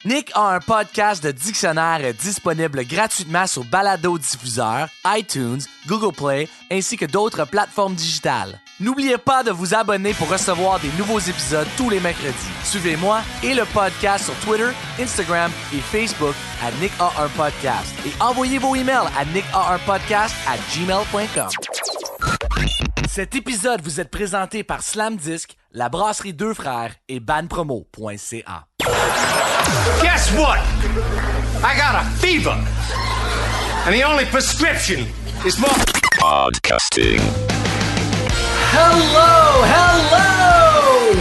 Nick a un podcast de dictionnaire disponible gratuitement sur Balado-diffuseur, iTunes, Google Play ainsi que d'autres plateformes digitales. N'oubliez pas de vous abonner pour recevoir des nouveaux épisodes tous les mercredis. Suivez-moi et le podcast sur Twitter, Instagram et Facebook à Nick a un podcast et envoyez vos emails à nickaunpodcast@gmail.com. Cet épisode vous est présenté par Slam Disc, la brasserie Deux Frères et banpromo.ca. Guess what? I got a fever. And the only prescription is more Podcasting. Hello!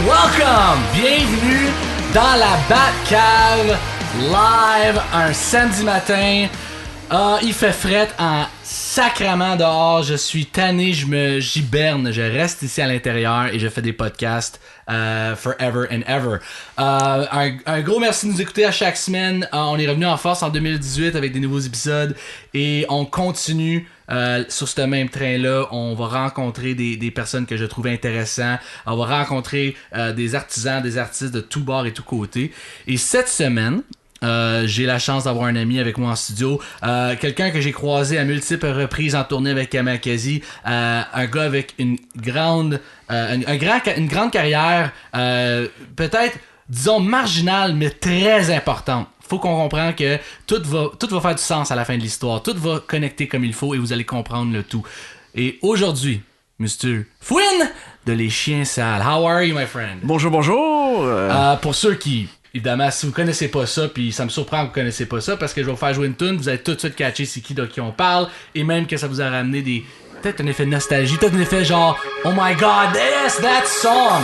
Welcome! Bienvenue dans la Batcave live un samedi matin. Il fait fret en sacrament dehors. Je suis tanné, j'hiberne. Je reste ici à l'intérieur et je fais des podcasts forever and ever. Un gros merci de nous écouter à chaque semaine. On est revenu en force en 2018 avec des nouveaux épisodes et on continue sur ce même train-là. On va rencontrer des personnes que je trouve intéressantes. On va rencontrer des artisans, des artistes de tous bords et tous côtés. Et cette semaine, j'ai la chance d'avoir un ami avec moi en studio, quelqu'un que j'ai croisé à multiples reprises en tournée avec Kamakazi, un gars avec une grande carrière, peut-être disons marginale mais très importante. Faut qu'on comprenne que tout va faire du sens à la fin de l'histoire, tout va connecter comme il faut et vous allez comprendre le tout. Et aujourd'hui, Mr. Fouine de Les Chiens Sales. How are you, my friend? Bonjour. Pour ceux qui, évidemment, si vous connaissez pas ça, puis ça me surprend que vous connaissez pas ça, parce que je vais vous faire jouer une tune, vous allez tout de suite catcher c'est qui de qui on parle, et même que ça vous a ramené peut-être un effet de nostalgie, peut-être un effet genre oh my god, yes, that song.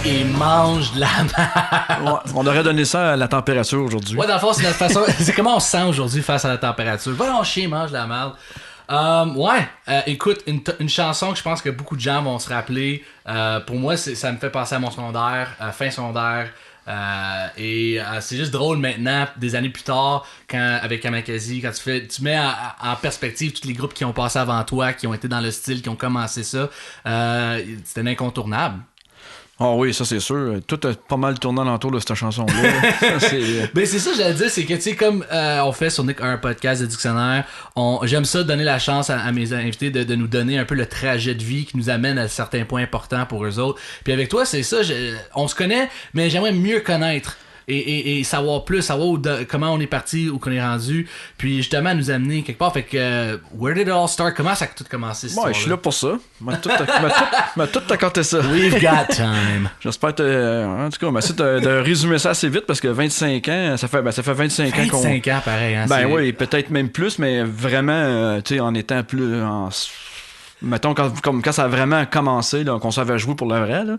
Et mange de la merde. On aurait donné ça à la température aujourd'hui. Ouais, dans le fond, c'est notre façon. C'est comment on se sent aujourd'hui face à la température. Va donc chier, mange de la merde. Écoute, une chanson que je pense que beaucoup de gens vont se rappeler. Pour moi, ça me fait penser à mon secondaire, fin secondaire. C'est juste drôle maintenant, des années plus tard, avec Kamakazi, quand tu mets en perspective tous les groupes qui ont passé avant toi, qui ont été dans le style, qui ont commencé ça. C'était un incontournable. Oh oui, ça c'est sûr. Tout a pas mal tourné alentour de cette chanson-là. Ben c'est ça que j'allais dire, c'est que tu sais, comme on fait sur Nick un podcast de dictionnaire, j'aime ça donner la chance à mes invités de nous donner un peu le trajet de vie qui nous amène à certains points importants pour eux autres. Puis avec toi, c'est ça, on se connaît, mais j'aimerais mieux connaître. Et savoir plus, comment on est parti, où qu'on est rendu, puis justement nous amener quelque part. Fait que, where did it all start? Comment ça a tout commencé? Ouais, je suis là pour ça. M'a tout raconté ça. We've got time. J'espère en tout cas, on essaie de résumer ça assez vite parce que 25 ans, ça fait 25 ans qu'on... 25 ans, pareil. Hein, oui, peut-être même plus, mais vraiment, tu sais, en étant plus... Mettons, quand ça a vraiment commencé, là, qu'on savait jouer pour le vrai. Là.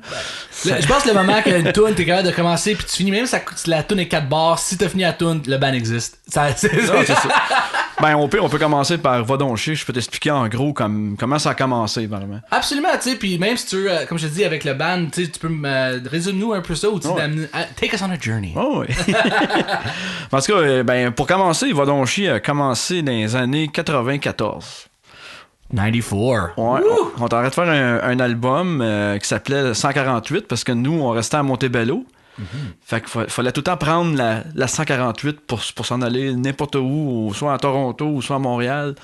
Je pense que le moment que une toune, t'es capable de commencer, puis tu finis, même si la toune est 4 bars, si t'as fini la toune, le band existe. C'est ça. Ben, on peut commencer par va donc chier. Je peux t'expliquer en gros comment ça a commencé, vraiment. Absolument, tu sais, puis même si tu veux, comme je te dis, avec le band, tu sais, tu peux me résume-nous un peu ça ou tu take us on a journey. Oh, oui. En tout cas, ben, pour commencer, va donc chier a commencé dans les années 94. 94. Ouais, on t'arrête de faire un album qui s'appelait 148 parce que nous, on restait à Montebello. Fait qu'il fallait tout le temps prendre la 148 pour s'en aller n'importe où, soit à Toronto ou soit à Montréal.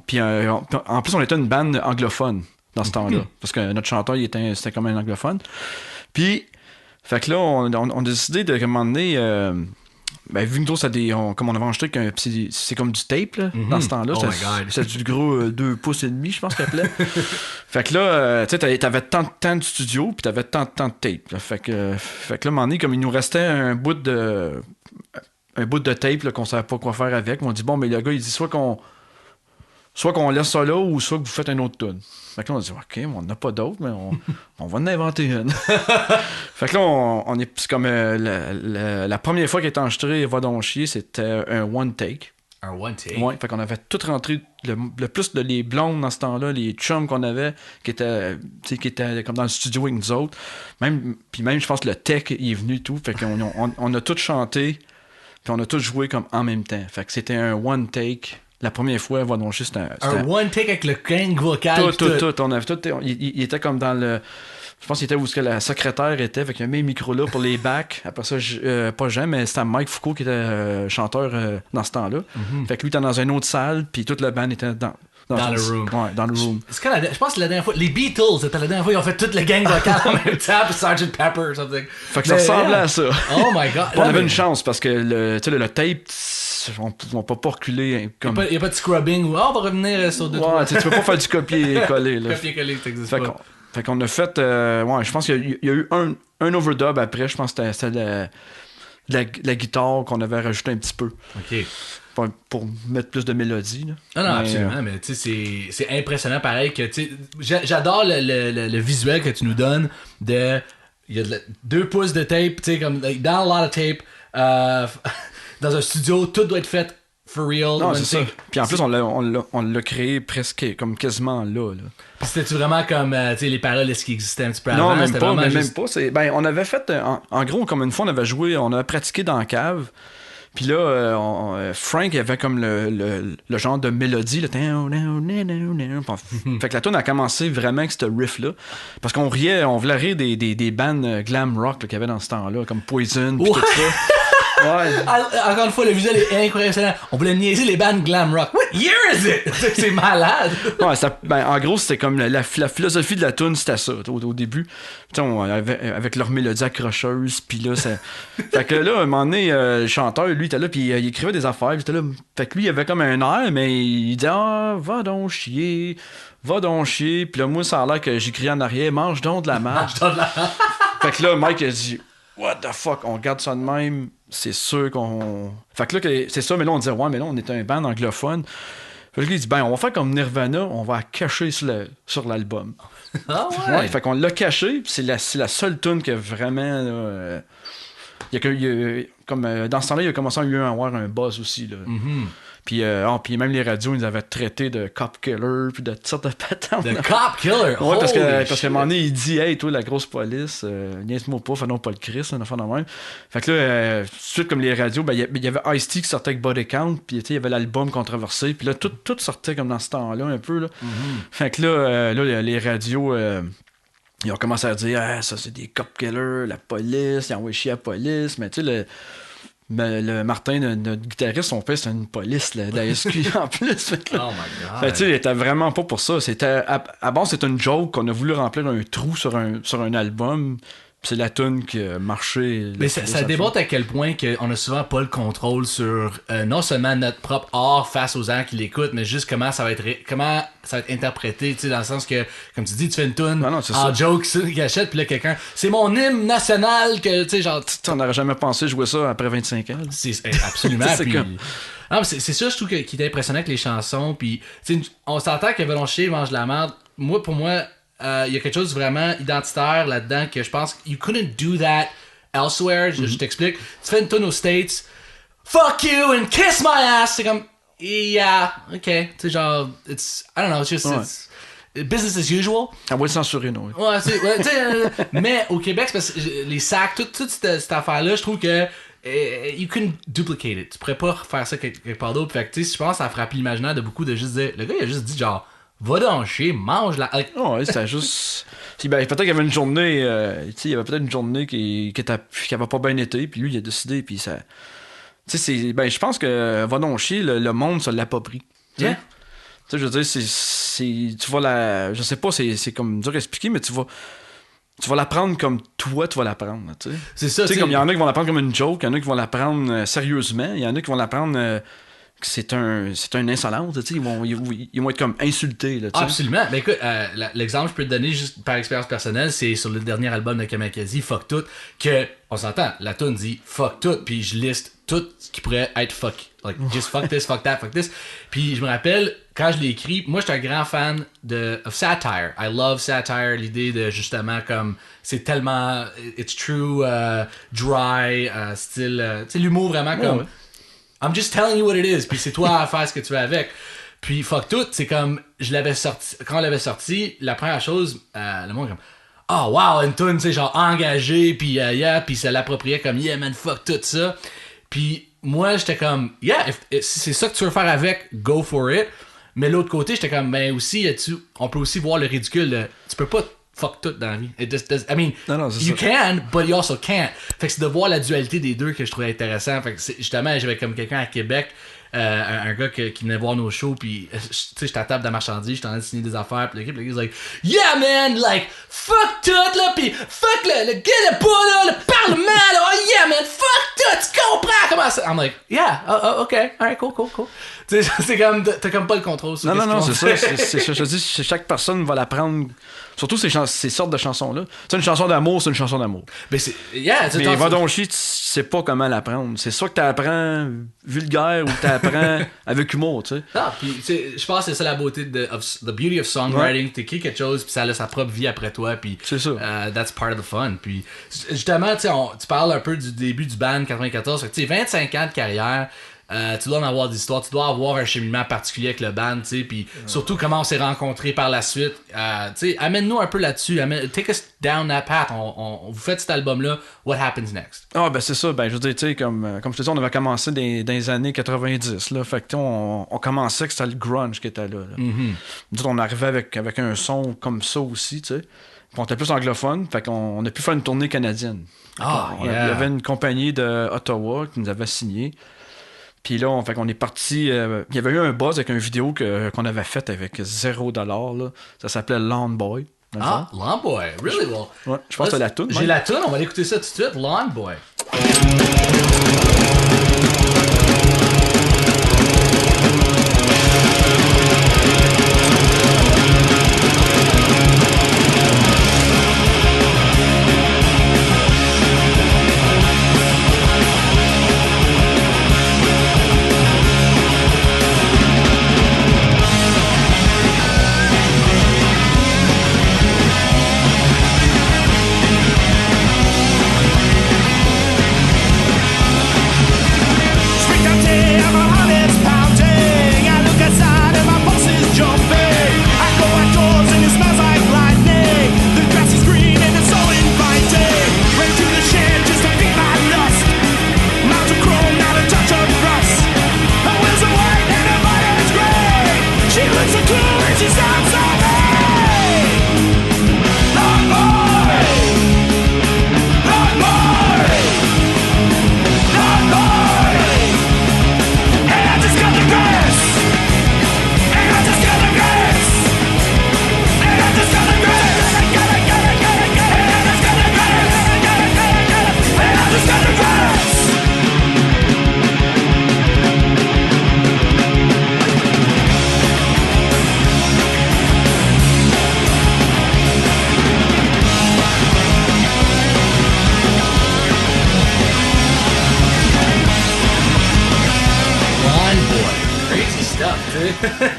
Puis en plus, on était une bande anglophone dans ce temps-là. Parce que notre chanteur, c'était comme un anglophone. Puis, fait que là, on a décidé de commander... ben, vu que nous, comme on avait enregistré, c'est comme du tape là, dans ce temps-là. C'est du gros 2 pouces et demi, je pense qu'il appelait. Fait que là, tu sais, t'avais tant de temps de studio, puis t'avais tant de tape. Là. Fait que là, à un moment donné, comme il nous restait un bout de tape là, qu'on savait pas quoi faire avec, on dit, bon, mais le gars, il dit soit qu'on laisse ça là, ou soit que vous faites un autre tune. Fait que là, on dit, OK, on n'a pas d'autre, mais on va en inventer une. Fait que là, on est c'est comme la première fois qu'il est enregistré Va donc chier, c'était un one take. Un one take? Ouais, fait qu'on avait tout rentré, le plus de les blondes dans ce temps-là, les chums qu'on avait, qui étaient comme dans le studio avec nous autres. Puis même, je pense que le tech il est venu et tout. Fait qu'on a tout chanté, puis on a tout joué comme en même temps. Fait que c'était un one take. La première fois, Va donc chier, c'était un one take avec le gang vocal. Tout. On avait tout. Il était comme dans le. Je pense qu'il était où la secrétaire était. Fait qu'il a mis le micro là pour les backs. Après ça, pas Jean, mais c'était Mike Foucault qui était chanteur dans ce temps-là. Fait que lui était dans une autre salle, puis toute la bande était dans le room. Ouais, dans le room. Je pense que la dernière fois, les Beatles, c'était la dernière fois, ils ont fait toute la gang vocale en même temps, puis Sgt. Pepper or something. Fait que ça ressemblait à ça. Oh my god. On avait une chance parce que le tape, on peut pas reculer. Comme... Il n'y a pas de scrubbing ou on va revenir sur deux. Ouais, tu peux pas faire du copier-coller. Copier-coller, ça existe pas. Fait qu'on a fait. Je pense qu'il y a eu un overdub après. Je pense que c'était la guitare qu'on avait rajouté un petit peu. OK. Pour mettre plus de mélodie. Là. Non, absolument. Mais tu sais, c'est impressionnant pareil que tu sais. J'adore le visuel que tu nous donnes de. Il y a 2 pouces de tape, tu sais, comme dans a lot of tape. Dans un studio, tout doit être fait for real. Non, c'est ça. Puis en plus, on l'a créé presque, comme quasiment là. Puis c'était-tu vraiment comme, tu sais, les paroles, est-ce qu'ils existaient un petit peu avant? Non, même pas, mais juste... même pas. On avait fait, en gros, comme une fois, on avait pratiqué dans la cave. Puis là, Frank il avait comme le genre de mélodie. Là. Fait que la tune a commencé vraiment avec ce riff-là. Parce qu'on voulait rire des bands glam rock qu'il y avait dans ce temps-là, comme Poison, puis tout ça. Ouais. Encore une fois, le visuel est impressionnant. On voulait niaiser les bands glam rock. What year is it? C'est malade. Ouais, en gros, c'était comme la philosophie de la tune, c'était ça au début. Avec leur mélodie accrocheuse, puis là, ça... Fait que là, à un moment donné, le chanteur, lui, était là, puis il écrivait des affaires, puis il était là. Fait que lui, il avait comme un air, mais il disait « Ah, va donc chier. » Puis là, moi, ça a l'air que j'écris en arrière « Mange donc de la marde. » Fait que là, Mike a dit « What the fuck, on garde ça de même. » C'est sûr qu'on... Fait que là, c'est ça, mais là, on disait, ouais, mais là, on est un band anglophone. Fait que là, il dit, on va faire comme Nirvana, on va la cacher sur l'album. Ah ouais? Fait qu'on l'a caché, puis c'est la seule tune que vraiment... comme dans ce temps-là, il a commencé à y avoir un buzz aussi. Là. Puis même les radios, ils nous avaient traité de cop killer, puis de toutes sortes de patentes. De cop killer? Ouais, parce qu'à un moment donné, il dit, hey, toi, la grosse police, niaise-moi pas, fais non pas le Christ, un affaire de même. Fait que là, tout de suite, comme les radios, il y avait Ice-T qui sortait avec Body Count, puis il y avait l'album controversé, puis là, tout sortait comme dans ce temps-là, un peu. Là. Fait que là, les radios. Ils ont commencé à dire, ça c'est des cop killers, la police, ils ont envoyé chier la police, mais tu sais, le Martin, notre guitariste, son père, c'était une police là, de la SQ en plus. Oh my god. Fait, il était vraiment pas pour ça. À base, c'était une joke qu'on a voulu remplir un trou sur un album. C'est la tune qui a marché. Mais ça démontre à quel point on a souvent pas le contrôle sur non seulement notre propre art face aux gens qui l'écoutent, mais juste comment ça va être interprété, tu sais, dans le sens que, comme tu dis, tu fais une tune en joke qui achète, puis là quelqu'un, c'est mon hymne national que, tu sais, genre... On n'aurait jamais pensé jouer ça après 25 ans. C'est absolument. C'est puis... comme... Non, mais c'est ça, je trouve, qui est impressionnant avec les chansons, puis on s'entend que Va donc chier, mange de la merde. Pour moi, il y a quelque chose de vraiment identitaire là-dedans que je pense you couldn't do that elsewhere. Je t'explique. Tu fais une tune aux States, fuck you and kiss my ass. C'est comme, Yeah, ok. Tu sais, genre, I don't know, it's just, it's business as usual. On va le censurer, non? Ouais, tu sais, mais au Québec, c'est parce que les sacs, toute cette affaire-là, je trouve que you can duplicate it. Tu pourrais pas faire ça quelque part d'autre. Fait que, tu sais, je pense que ça a frappé l'imaginaire de beaucoup de juste dire, le gars, il a juste dit, genre, va donc chier, mange la. Ouais, c'était juste. Ben, peut-être qu'il y avait une journée, il y avait peut-être une journée qui avait pas bien été, puis lui, il a décidé, puis ça. Tu sais, ben, je pense que va donc chier, le monde se l'approprie. Tu sais, je veux dire, tu vas la. Je sais pas, c'est comme dur à expliquer, mais tu vas la prendre comme toi, tu vas la prendre. Tu sais, c'est ça, tu sais, comme il y en a qui vont la prendre comme une joke, il y en a qui vont la prendre sérieusement, il y en a qui vont la prendre. Que c'est un insolence, tu sais, ils vont être comme insultés. Là, absolument. Ben écoute, l'exemple que je peux te donner juste par expérience personnelle, c'est sur le dernier album de Kamikaze, Fuck Tout, que, on s'entend, la tune dit Fuck Tout, puis je liste tout ce qui pourrait être fuck. Like, just fuck this, fuck that, fuck this. Puis je me rappelle, quand je l'ai écrit, moi, je suis un grand fan of satire. I love satire, l'idée de justement comme, c'est tellement, it's true, dry, style, tu sais, l'humour vraiment comme... Ouais. I'm just telling you what it is, puis c'est toi à faire ce que tu veux avec. Puis Fuck Tout, c'est comme, quand on l'avait sorti, la première chose, le monde comme, oh wow, une tune, tu sais, genre engagé, puis puis ça l'appropriait comme, yeah man, fuck tout ça. Puis moi, j'étais comme, yeah, si c'est ça que tu veux faire avec, go for it. Mais l'autre côté, j'étais comme, ben aussi, on peut aussi voir le ridicule de, tu peux pas fuck tout dans la vie. I mean, non, you can, but you also can't. Fait que c'est de voir la dualité des deux que je trouvais intéressant. Fait que justement, j'avais comme quelqu'un à Québec, un gars qui venait voir nos shows, puis tu sais, j'étais à table de marchandises, j'étais en train de signer des affaires, puis l'équipe, le gars, like, yeah man, like, fuck tout, là, pis fuck le gars de pas, là, le parlement, là, oh yeah man, fuck tout, tu comprends comment ça. I'm like, yeah, ok, alright, cool. Tu sais, c'est comme, t'as comme pas le contrôle sur non, c'est ça, je te dis, chaque personne va la prendre. Surtout ces sortes de chansons-là. Tu sais, une chanson d'amour, c'est une chanson d'amour. Mais c'est. Yeah, mais va donc chier, tu sais pas comment l'apprendre. C'est soit que t'apprends vulgaire ou t'apprends avec humour, tu sais. Ah, puis je pense que c'est ça la beauté the beauty of songwriting. T'écris quelque chose, puis ça a sa propre vie après toi, puis. C'est ça. That's part of the fun. Puis justement, tu parles un peu du début du band 94. Tu sais, 25 ans de carrière. Tu dois en avoir des histoires, tu dois avoir un cheminement particulier avec le band, tu sais, puis surtout comment on s'est rencontrés par la suite. Tu sais, amène-nous un peu là-dessus, take us down that path. On vous fait cet album-là, what happens next? Ah, ben c'est ça, ben je veux dire, tu sais, comme je te dis, on avait commencé dans les années 90, là, fait que on commençait que c'était le grunge qui était là. Mm-hmm. On arrivait avec un son comme ça aussi, tu sais, puis on était plus anglophone, fait qu'on a pu faire une tournée canadienne. Il y avait une compagnie de Ottawa qui nous avait signé. Puis là, on est parti. Il y avait eu un buzz avec une vidéo qu'on avait faite avec $0. Là. Ça s'appelait Lawn Boy. Ah, Lawn Boy, really well. Ouais, je pense que c'est la toune. J'ai la toune, on va l'écouter ça tout de suite. Lawn Boy.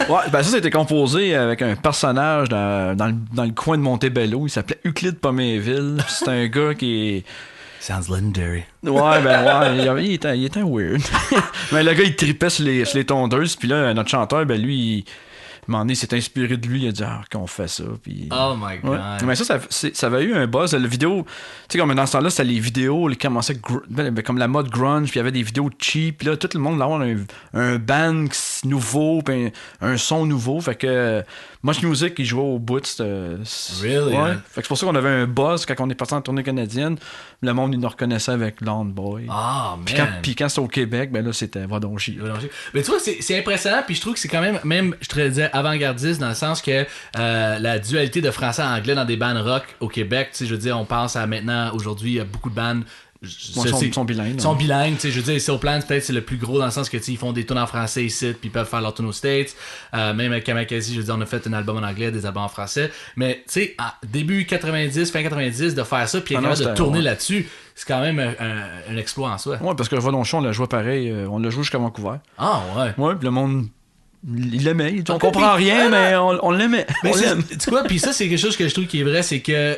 Ouais, ben ça a été composé avec un personnage dans le coin de Montebello. Il s'appelait Euclide Pomainville. C'est un gars qui est... Sounds legendary. Ouais, il était weird. Mais le gars, il tripait sur les tondeuses, puis là, notre chanteur, ben lui, un moment donné, il s'est inspiré de lui, il a dit qu'on fait ça. Puis... Oh my God. Ouais. Mais ça avait eu un buzz. La vidéo, tu sais, comme dans ce temps-là, c'était les vidéos, les commençaient comme la mode grunge, puis il y avait des vidéos cheap, puis là, tout le monde voulait avoir un band nouveau, puis un son nouveau. Fait que Much Music, il jouait au bout. Really? Ouais. Hein? Fait que c'est pour ça qu'on avait un buzz quand on est parti en tournée canadienne. Le monde, il nous reconnaissait avec Lawn Boy. Ah, man. Puis quand c'était au Québec, ben là, c'était Va donc chier. Mais tu vois, c'est impressionnant, puis je trouve que c'est quand même, je te disais, avant-gardiste, dans le sens que la dualité de français à anglais dans des bands rock au Québec, tu sais, je veux dire, on pense à maintenant, aujourd'hui, il y a beaucoup de bands. Sont bilingues. Ils sont bilingues, tu sais, je veux dire, Soul Plan, peut-être c'est le plus gros dans le sens que, tu sais, ils font des tunes en français ici, puis ils peuvent faire leur tune aux States. Même avec Kamakazi, je veux dire, on a fait un album en anglais, des albums en français. Mais, tu sais, début 90, fin 90, de faire ça, puis de tourner là-dessus, c'est quand même un exploit en soi. Ouais, parce que Volonchon, on l'a joué pareil, on l'a joué jusqu'à Vancouver. Ah, ouais. Ouais, puis le monde... Il l'aimait. On comprend rien, mais on l'aimait. Mais tu vois, puis ça, c'est quelque chose que je trouve qui est vrai, c'est que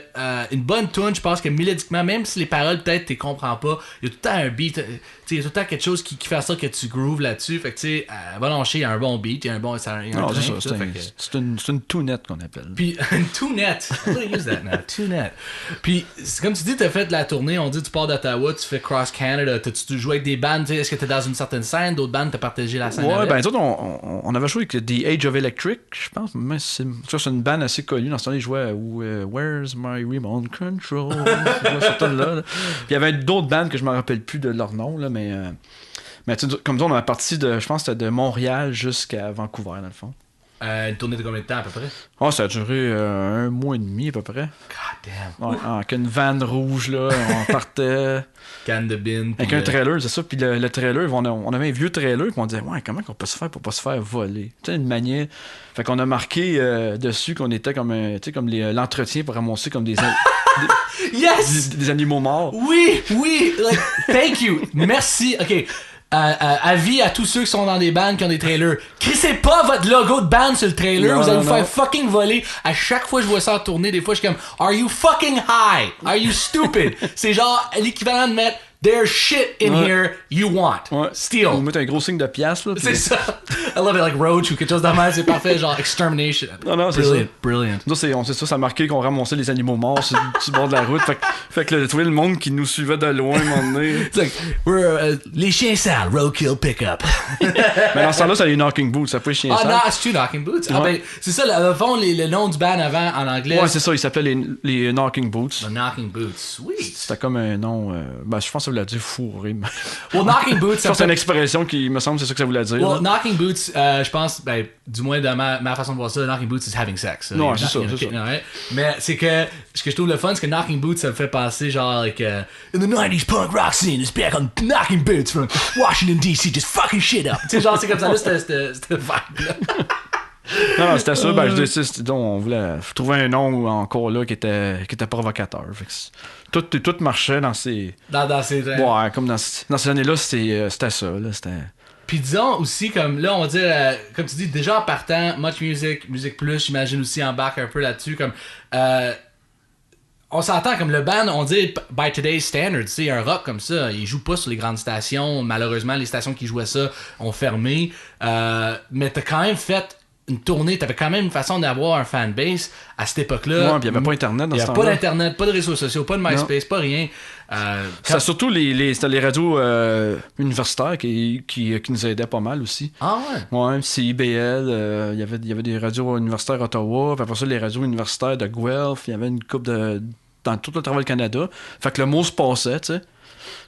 une bonne tune, je pense que mélodiquement, même si les paroles, peut-être, tu comprends pas, il y a tout le temps un beat, il y a tout le temps quelque chose qui fait ça que tu grooves là-dessus. Fait que, tu sais, Volonché, il y a un bon beat, il y a un bon. C'est une tounette qu'on appelle. Puis, une tounette. I'm gonna use that now. Tounette. Puis, comme tu dis, t'as fait de la tournée, on dit, tu pars d'Ottawa, tu fais Cross Canada, tu joué avec des bands, est-ce que t'es dans une certaine scène, d'autres bands, t'as partagé la scène? Ouais, avec? ben, nous autres, on avait joué avec The Age of Electric, je pense. Mais c'est une band assez connue. Dans ce temps-là, ils jouaient à Where's My Remote Control? Puis il y avait d'autres bands que je me rappelle plus de leur nom, là, mais comme ça, on a parti de, je pense, c'était de Montréal jusqu'à Vancouver, dans le fond. Une tournée de combien de temps à peu près? Oh, ça a duré 1 mois et demi à peu près. God damn. Ouais, avec une vanne rouge, là, on partait. Canne de bin. Avec un trailer, c'est ça. Puis le trailer, on avait un vieux trailer, puis on disait, ouais, comment on peut se faire pour pas se faire voler? Tu sais, une manière. Fait qu'on a marqué dessus qu'on était comme l'entretien pour ramasser comme des yes! des animaux morts. Oui, like, thank you, merci, ok. Avis à tous ceux qui sont dans des bands qui ont des trailers. Crissez pas votre logo de band sur le trailer, vous allez vous faire fucking voler. À chaque fois que je vois ça en tournée, des fois je suis comme, are you fucking high? Are you stupid? C'est genre l'équivalent de mettre there's shit in here you want. Ouais. Steal. On met un gros signe de pièce, là. C'est ça. I love it, like Roach ou quelque chose de mal, c'est parfait, genre extermination. Non, c'est brilliant, ça. Brilliant. Nous, c'est ça, ça a marqué qu'on ramassait les animaux morts sur le bord de la route. Fait que tu vois le monde qui nous suivait de loin, à un moment donné. It's like, les chiens sales, roadkill pickup. Mais dans ce temps-là, c'est les Knocking Boots, ça fait les chiens sales. Ah non, c'est Knocking Boots. Ah ben, c'est ça, le fond, le nom du band avant, en anglais. Ouais, c'est ça, il s'appelait les Knocking Boots. The Knocking Boots, sweet. C'était comme un nom, ben je pense que ça voulait dire fourré. Well, Knocking Boots, c'est une expression qui me semble c'est ça que ça voulait dire. Well, Knocking Boots, je pense, ben, du moins de ma façon de voir ça, Knocking Boots is having sex. Non, c'est ça, c'est ça. Right? Mais c'est que, ce que je trouve le fun, c'est que Knocking Boots, ça me fait penser genre, like, in the 90s punk rock scene is back on Knocking Boots from Washington DC, just fucking shit up. Tu sais, genre, c'est comme ça, là, c'était vibe, là. Non, c'était ça. Ben, je dis, on voulait trouver un nom encore là qui était provocateur. Tout marchait dans ces. Dans ces. Ouais, comme dans ces années-là, c'était ça. Là, Puis disons aussi, comme là, on va dire, comme tu dis, déjà en partant, Much Music, Musique Plus, j'imagine aussi embarque un peu là-dessus. Comme. On s'entend comme le band, on dit by today's standards, tu sais, un rock comme ça, il joue pas sur les grandes stations. Malheureusement, les stations qui jouaient ça ont fermé. Mais t'as quand même fait une tournée, t'avais quand même une façon d'avoir un fanbase à cette époque-là. Ouais, puis il n'y avait pas Internet dans ce temps-là. Il n'y avait pas d'Internet, pas de réseaux sociaux, pas de MySpace, pas rien. C'était surtout c'était les radios universitaires qui nous aidaient pas mal aussi. Ah ouais? Ouais, CIBL, il y avait des radios universitaires à Ottawa, puis après ça, les radios universitaires de Guelph, il y avait une couple dans tout le travail du Canada. Fait que le mot se passait, tu sais.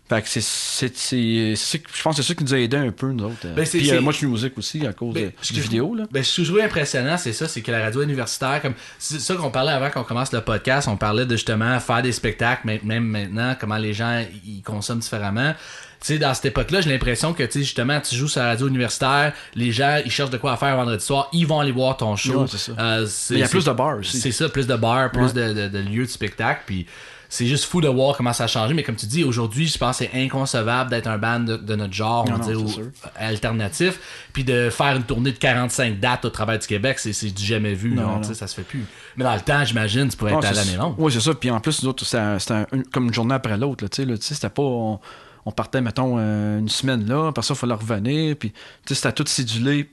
Fait que je pense que c'est ça qui nous a aidé un peu, nous autres. Puis Much Music aussi, à cause des vidéos. Là. Ben, je suis toujours impressionnant, c'est ça, c'est que la radio universitaire, comme c'est ça qu'on parlait avant qu'on commence le podcast, on parlait de justement faire des spectacles, même maintenant, comment les gens ils consomment différemment. Tu sais, dans cette époque-là, j'ai l'impression que, tu sais, justement, tu joues sur la radio universitaire, les gens, ils cherchent de quoi faire vendredi soir, ils vont aller voir ton show. Ouais, c'est ça. Mais il y a plus de bars aussi. C'est ça, plus de bars, plus de lieux de spectacle, puis c'est juste fou de voir comment ça a changé. Mais comme tu dis, aujourd'hui, je pense que c'est inconcevable d'être un band de notre genre, on va dire, alternatif. Puis de faire une tournée de 45 dates au travers du Québec, c'est du jamais vu. Non. Ça se fait plus. Mais dans le temps, j'imagine, tu pourrais être à l'année longue. Oui, c'est ça. Puis en plus, nous autres, c'était comme une journée après l'autre. C'était pas... On partait, mettons, une semaine là. Après ça, il fallait revenir. Puis c'était tout cédulé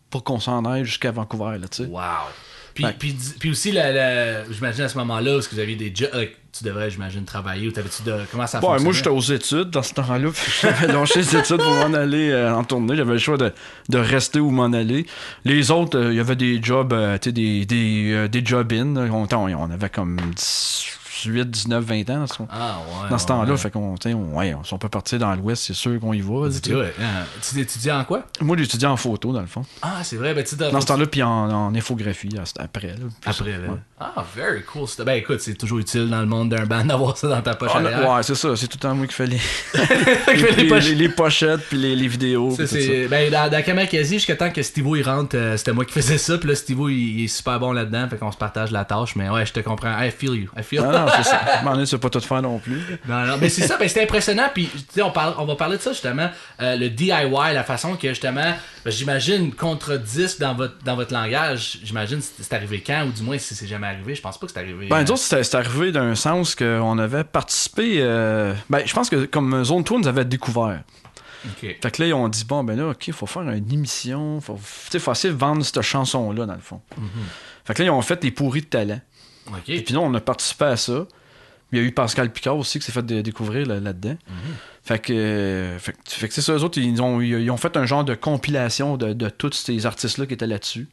pour qu'on s'en aille jusqu'à Vancouver. Là, wow! Puis aussi, j'imagine à ce moment-là, est-ce que vous aviez des jobs, tu devrais, j'imagine, travailler ou t'avais-tu de. Comment ça fonctionnait? Moi, j'étais aux études dans ce temps-là. J'avais lâché les études pour m'en aller en tournée. J'avais le choix de rester ou m'en aller. Les autres, il y avait des jobs, des job-in. On avait comme 18, 19, 20 ans dans ce temps-là. Fait qu'on, si on peut partir dans l'Ouest, c'est sûr qu'on y va. Tu étudiais en quoi? Moi, j'étudiais en photo, dans le fond. Ah, c'est vrai. Dans ce temps-là, puis en infographie, c'était après. Après, là. Ah, very cool. Ben écoute, c'est toujours utile dans le monde d'un band d'avoir ça dans ta poche arrière. Ouais, c'est ça. C'est tout le temps moi qui fais les pochettes puis les vidéos. Ben, dans Kamakazi, jusqu'à temps que Steve-O il rentre, c'était moi qui faisais ça. Puis là, Steve-O, il est super bon là-dedans. Fait qu'on se partage la tâche. Mais ouais, je te comprends. I feel you. Non, c'est ça. Mais tu vas pas tout faire non plus. Non, mais c'est ça. Ben, c'était impressionnant. Puis, on va parler de ça, justement. Le DIY, la façon que, justement, j'imagine, contre-disque dans votre langage, j'imagine, c'est arrivé quand? Ou du moins, si c'est jamais arrivé. Je pense pas que c'est arrivé. Ben, nous autres, c'est arrivé d'un sens qu'on avait participé. Je pense que comme Zone Tour nous avait découvert. Okay. Fait que là, ils ont dit, bon, ben là, OK, il faut faire une émission. Faut essayer de vendre cette chanson-là, dans le fond. Mm-hmm. Fait que là, ils ont fait des pourris de talent. Okay. Et puis là, on a participé à ça. Il y a eu Pascal Picard aussi qui s'est fait découvrir là-dedans. Mm-hmm. Fait que c'est ça, eux autres, ils ont fait un genre de compilation de tous ces artistes-là qui étaient là-dessus.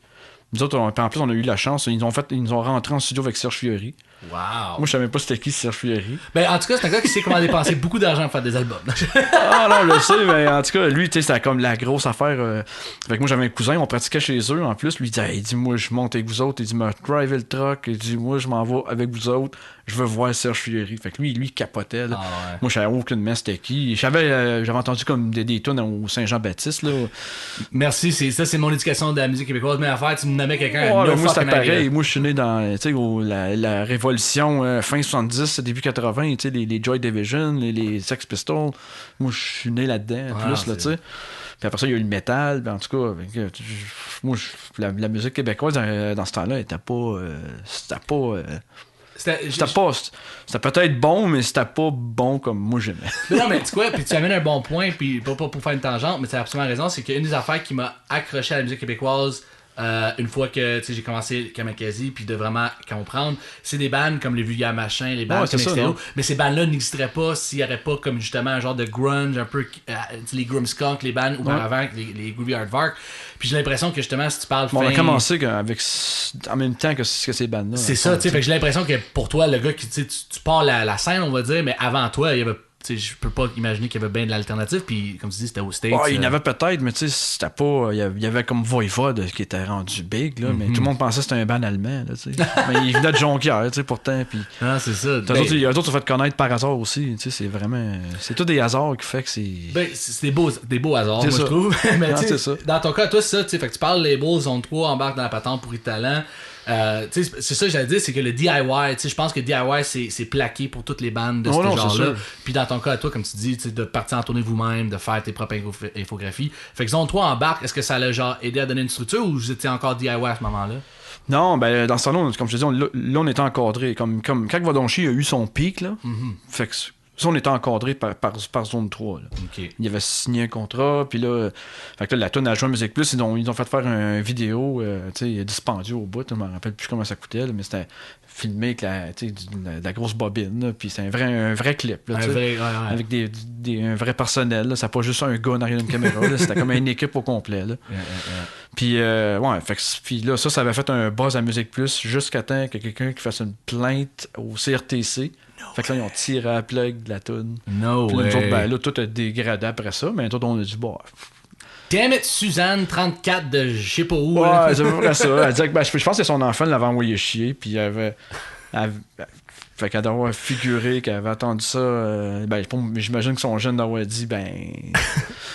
Nous autres, en plus, on a eu la chance. Ils nous ont rentré en studio avec Serge Fiori. Wow! Moi, je savais même pas c'était qui Serge Fiori. Ben, en tout cas, c'est un gars qui sait comment dépenser beaucoup d'argent pour faire des albums. Ah non, je le sais, mais en tout cas, lui, c'était comme la grosse affaire. Fait que moi, j'avais un cousin, on pratiquait chez eux. En plus, lui, il dit, moi, je monte avec vous autres. Il dit, me drive le truck. Il dit, moi, je m'en vais avec vous autres. Je veux voir Serge Fiori. Fait que lui, il capotait. Là. Ah ouais. Moi, je savais aucune messe c'était qui. J'avais entendu comme des tunes au Saint-Jean-Baptiste. Là. Merci, c'est mon éducation de la musique québécoise. Mais à faire, tu me nommais quelqu'un. Ouais, moi, c'était pareil. Moi, je suis né dans la révolution fin 70, début 80. Les Joy Division, les Sex Pistols. Moi, je suis né là-dedans. Plus, là, tu sais. Puis après ça, il y a eu le métal. Ben, en tout cas, moi, la musique québécoise dans ce temps-là, c'était pas. C'était peut-être bon, mais c'était pas bon comme moi j'aimais. Mais non, mais tu sais quoi, puis tu amènes un bon point, puis pas pour faire une tangente, mais tu as absolument raison, c'est qu'une des affaires qui m'a accroché à la musique québécoise une fois que j'ai commencé Kamakazi, puis de vraiment comprendre, c'est des bands comme les Vulgaires Machins, les bands comme Extérieur, mais ces bands-là n'existeraient pas s'il n'y aurait pas comme justement un genre de grunge, un peu les Grimmskunk, les bands auparavant, les Groovy Aardvark. Puis j'ai l'impression que justement, si tu parles on a commencé avec en même temps que ces bandes-là. C'est ça, tu sais, fait que j'ai l'impression que pour toi, le gars qui, tu pars la scène, on va dire, mais avant toi, il y avait. Je peux pas imaginer qu'il y avait bien de l'alternative, puis comme tu dis, c'était au States. Il y en avait peut-être, mais tu sais, c'était pas. Il y avait comme Voivod qui était rendu big, là, mais tout le monde pensait que c'était un band allemand, là, tu sais. Mais il venait de Jonquière, tu sais, pourtant. Puis, c'est ça. Les autres se fait connaître par hasard aussi, tu sais, c'est vraiment. C'est tout des hasards qui fait que c'est. Ben, c'est des beaux hasards, moi, je trouve. Mais tu sais, dans ton cas, toi, c'est ça, tu sais, fait que tu parles les Bulls, Zone 3, embarque dans la patente pour talent. C'est ça que j'allais dire, c'est que le DIY, je pense que DIY c'est plaqué pour toutes les bandes de ce genre-là. Puis dans ton cas, toi, comme tu dis, de partir en tournée vous-même, de faire tes propres infographies. Fait que Zone 3 embarque, est-ce que ça l'a genre aidé à donner une structure ou vous étiez encore DIY à ce moment-là? Non, ben dans ce temps-là, comme je te dis, là on était encadré. Comme quand Vodonchi a eu son pic, là, fait que ça, on était encadré par Zone 3. Là. Okay. Il avait signé un contrat, puis là, fait que là, la tune à jouer Musique Plus, ils ont fait faire une vidéo, dispendieux au bout, je me rappelle plus comment ça coûtait, là, mais c'était filmé avec la grosse bobine, puis c'est un vrai clip, là, avec un vrai personnel, là, c'est pas juste un gars en arrière d'une caméra, là, c'était comme une équipe au complet. Là. Puis, puis là, ça avait fait un buzz à Musique Plus jusqu'à temps que quelqu'un qui fasse une plainte au CRTC. Fait que là, ils ont tiré à la plug de la toune. No puis way. Là, tout a dégradé après ça, mais tout, on a dit, bon. Damn it, Suzanne, 34 de je sais pas où. Ouais, c'est vrai ça. Elle disait que, je pense que son enfant l'avait envoyé chier, puis il avait. Fait qu'elle doit avoir figuré qu'elle avait entendu ça. J'imagine que son jeune d'avoir dit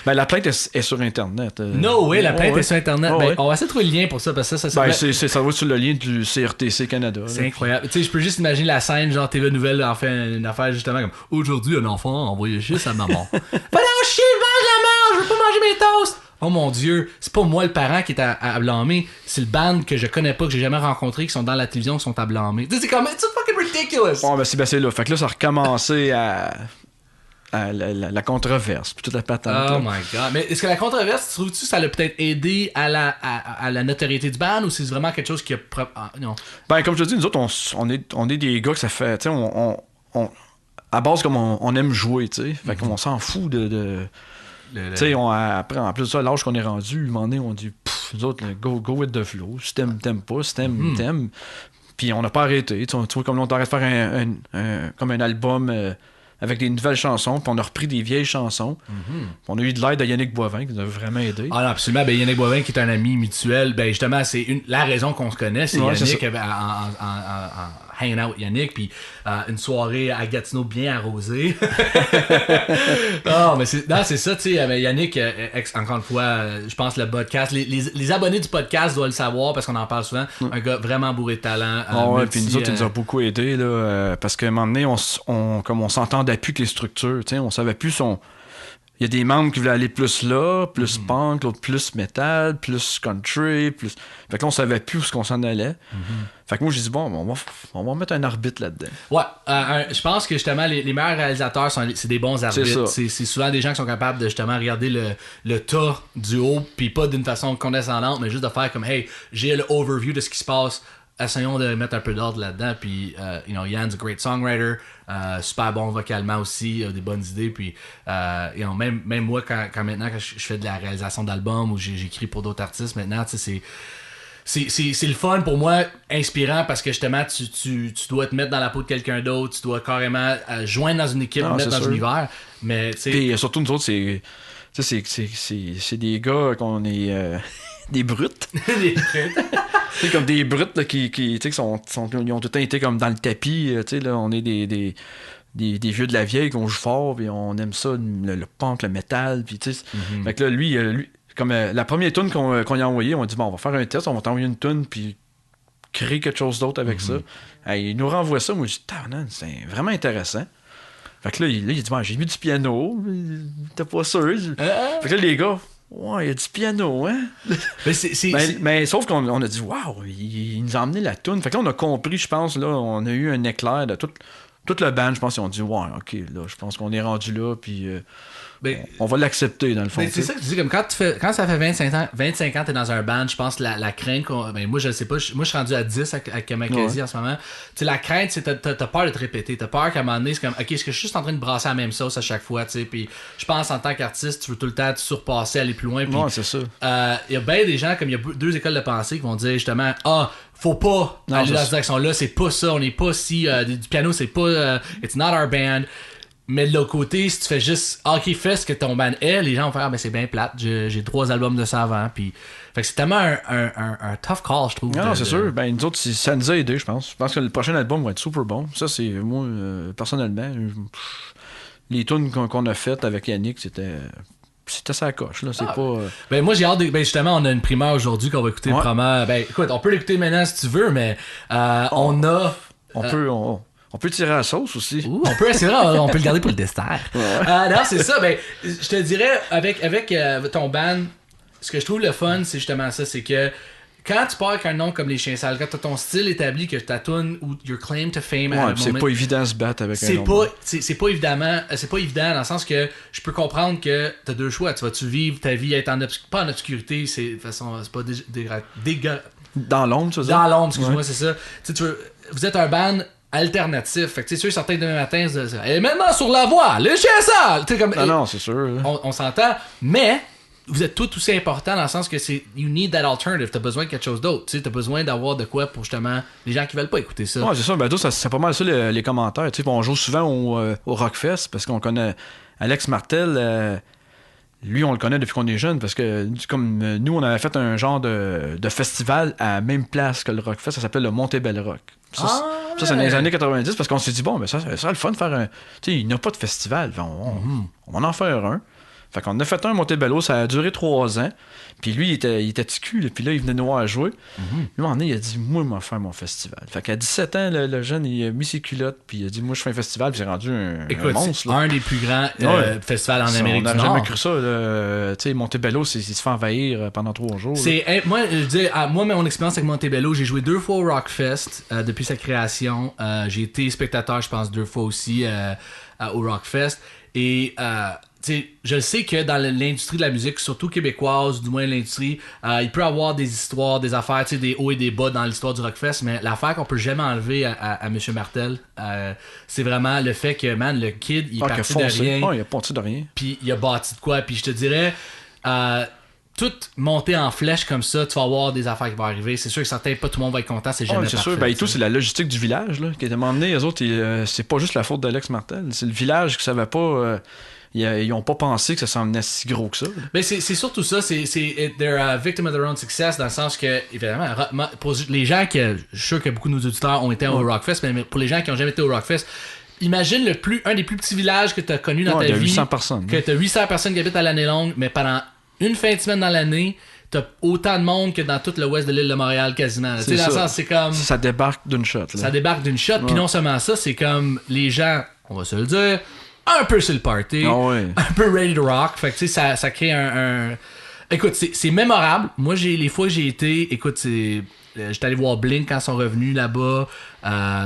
la plainte est sur Internet. No way, la plainte est sur Internet. Ouais. On va essayer de trouver le lien pour ça, parce que ça ça va sur le lien du CRTC Canada. C'est incroyable. Tu sais, je peux juste imaginer la scène, genre TV Nouvelle en fait une affaire justement comme aujourd'hui, un enfant a envoyé chier sa maman. Va donc chier, mange la merde, je veux pas manger mes toasts. Oh mon Dieu, c'est pas moi le parent qui est à blâmer, c'est le band que je connais pas, que j'ai jamais rencontré, qui sont dans la télévision, qui sont à blâmer. Tu sais, c'est comme, it's fucking ridiculous. Bon, c'est là. Fait que là, ça a recommencé à la controverse, puis toute la patente. Oh my god. Mais est-ce que la controverse, tu trouves-tu, ça l'a peut-être aidé à la notoriété du band, ou c'est vraiment quelque chose qui a... non. Ben, comme je te dis, nous autres, on est des gars que ça fait, tu sais, à base, comme on aime jouer, tu sais. Fait qu'on s'en fout de tu sais, après, en plus de ça, l'âge qu'on est rendu, un moment donné, on dit, nous autres, go with the flow. Si t'aimes pas, si t'aimes. Puis on n'a pas arrêté. Tu vois, comme là, on t'arrête de faire comme un album avec des nouvelles chansons, puis on a repris des vieilles chansons. On a eu de l'aide de Yannick Boivin, qui nous a vraiment aidé. Ah non, absolument. Ben, Yannick Boivin, qui est un ami mutuel, ben justement, c'est la raison qu'on se connaît, c'est Ouais, Yannick c'est en hanging out Yannick, puis une soirée à Gatineau bien arrosée. mais c'est ça, tu sais, Yannick, encore une fois, je pense le podcast, les abonnés du podcast doivent le savoir parce qu'on en parle souvent. Un gars vraiment bourré de talent. Puis nous autres, il nous a beaucoup aidé, là, parce qu'à un moment donné, on s'entendait plus que les structures, tu sais, on savait plus il y a des membres qui voulaient aller plus là, plus punk, l'autre plus metal, plus country, plus... Fait que là, on savait plus où qu'on s'en allait. Fait que moi, j'ai dit, bon, on va mettre un arbitre là-dedans. Ouais, je pense que justement, les meilleurs réalisateurs, c'est des bons arbitres. C'est souvent des gens qui sont capables de justement regarder le tas du haut, puis pas d'une façon condescendante, mais juste de faire comme, hey, j'ai le overview de ce qui se passe. Essayons de mettre un peu d'ordre là-dedans. Puis, Yan's a great songwriter, super bon vocalement aussi, des bonnes idées. Puis, même moi, quand maintenant, quand je fais de la réalisation d'albums ou j'écris pour d'autres artistes, maintenant, tu sais, c'est le fun pour moi, inspirant, parce que justement, tu dois te mettre dans la peau de quelqu'un d'autre, tu dois carrément joindre dans une équipe, mettre dans un univers. Mais, tu sais. Puis, surtout, nous autres, c'est des gars qu'on est. Des brutes. C'est comme des brutes là, qui ils ont tout le temps été comme dans le tapis. Là, on est des vieux de la vieille qu'on joue fort, puis on aime ça, le punk, le métal. Puis, fait que là, lui comme la première tune qu'on lui a envoyée, on a dit, bon, on va faire un test, on va t'envoyer une tune, puis créer quelque chose d'autre avec ça. Il nous renvoie ça, moi, je dis, c'est vraiment intéressant. Fait que là, il dit, bon, j'ai mis du piano, t'es pas sûr. Fait que là, les gars, ouais, il y a du piano, hein? Mais sauf qu'on a dit, waouh, il nous a emmené la toune. Fait que là, on a compris, je pense, là, on a eu un éclair de tout le band, je pense, ils ont dit, ouais, ok, là, je pense qu'on est rendu là, puis on va l'accepter, dans le fond. C'est ça que tu dis, comme quand ça fait 25 ans, t'es dans un band, je pense, la crainte moi, je sais pas, moi, je suis rendu à 10 avec Kamakazi en ce moment. Tu sais, la crainte, c'est t'as peur de te répéter, t'as peur qu'à un moment donné, c'est comme, ok, est-ce que je suis juste en train de brasser la même sauce à chaque fois, tu sais, puis je pense, en tant qu'artiste, tu veux tout le temps te surpasser, aller plus loin, puis c'est ça. Il y a bien des gens, comme il y a deux écoles de pensée qui vont dire, justement, faut pas aller dans cette direction-là, c'est pas ça, on n'est pas si... du piano, c'est pas... it's not our band. Mais de l'autre côté, si tu fais juste ok, fais ce que ton band est, les gens vont faire c'est bien plate, j'ai 3 albums de ça avant, puis fait que c'est tellement un tough call, je trouve. Non, c'est sûr, ben nous autres, ça nous a aidé, je pense. Je pense que le prochain album va être super bon. Ça, c'est moi, personnellement, les tunes qu'on a faites avec Yannick, c'était sa coche, là, c'est pas... Ben moi, j'ai hâte justement, on a une primeur aujourd'hui qu'on va écouter le promo. Ben écoute, on peut l'écouter maintenant si tu veux, mais on peut tirer à la sauce aussi. On peut le garder pour le dessert. Non, c'est ça. Ben, je te dirais, avec ton band, ce que je trouve le fun, c'est justement ça, c'est que quand tu pars avec un nom comme Les Chiens Sales, quand t'as ton style établi, que ta tune ou your claim to fame, c'est pas évident de se battre avec un nom. C'est pas évident dans le sens que je peux comprendre que t'as 2 choix. Tu vas-tu vivre ta vie être pas en obscurité, c'est de façon, c'est pas dans l'ombre, tu veux dire? Dans l'ombre, excuse-moi, c'est ça. Vous êtes un band alternatif. Fait que tu sais, sûr, certains demain matin, et maintenant sur la voie, Les Chiens Sales! Non, c'est sûr. On s'entend, mais vous êtes tout aussi important dans le sens que c'est you need that alternative. T'as besoin de quelque chose d'autre. Tu sais, t'as besoin d'avoir de quoi pour justement les gens qui veulent pas écouter ça. Ouais, c'est ça. Ben, c'est pas mal ça les commentaires. Tu sais, on joue souvent au Rockfest parce qu'on connaît Alex Martel. lui, on le connaît depuis qu'on est jeune parce que, comme nous, on avait fait un genre de festival à la même place que le Rockfest, ça s'appelle le Montebello Rock. Ça, c'est dans les années 90 parce qu'on s'est dit, bon, ben ça serait le fun de faire un. Tu sais, il n'y a pas de festival, on va en faire un. Fait qu'on a fait un Montebello, ça a duré 3 ans. Puis lui, il était ticu, puis là, il venait nous voir jouer. Lui, en il a dit, moi, je vais faire mon festival. Fait qu'à 17 ans, le jeune, il a mis ses culottes, puis il a dit, moi, je fais un festival, puis j'ai rendu un monstre. C'est un des plus grands festivals en Amérique du Nord. On n'a jamais cru ça. Tu sais, Montebello, il se fait envahir pendant 3 jours. Moi, je dis, moi, mon expérience avec Montebello, j'ai joué 2 fois au Rockfest depuis sa création. J'ai été spectateur, je pense, 2 fois aussi au Rockfest. Et t'sais, je sais que dans l'industrie de la musique, surtout québécoise, du moins l'industrie, il peut y avoir des histoires, des affaires, des hauts et des bas dans l'histoire du Rockfest, mais l'affaire qu'on peut jamais enlever à M. Martel, c'est vraiment le fait que, man, le kid, il est parti de rien. Il a parti de rien. Puis il a bâti de quoi. Puis je te dirais, tout monter en flèche comme ça, tu vas avoir des affaires qui vont arriver. C'est sûr que certains, pas tout le monde va être content, c'est jamais c'est parfait. sûr, ben, et tout, c'est la logistique du village, là, qui a demandé, eux autres, c'est pas juste la faute d'Alex Martel, c'est le village qui savait pas... Ils ont pas pensé que ça s'en venait si gros que ça. Mais c'est surtout ça, they're a victim of their own success, dans le sens que, évidemment, pour les gens je suis sûr que beaucoup de nos auditeurs ont été au Rockfest, mais pour les gens qui ont jamais été au Rockfest, imagine un des plus petits villages que tu as connu dans ta vie. 800 personnes. Que tu as 800 personnes qui habitent à l'année longue, mais pendant une fin de semaine dans l'année, t'as autant de monde que dans tout l'ouest de l'île de Montréal quasiment. Tu sais, dans le sens, c'est comme... Ça débarque d'une shot. Là. Ça débarque d'une shot, puis non seulement ça, c'est comme les gens, on va se le dire, un peu sur le party, un peu ready to rock. Fait que tu sais, ça crée un... Écoute, c'est mémorable. Moi, les fois que j'ai été, écoute, j'étais allé voir Blink quand ils sont revenus là-bas.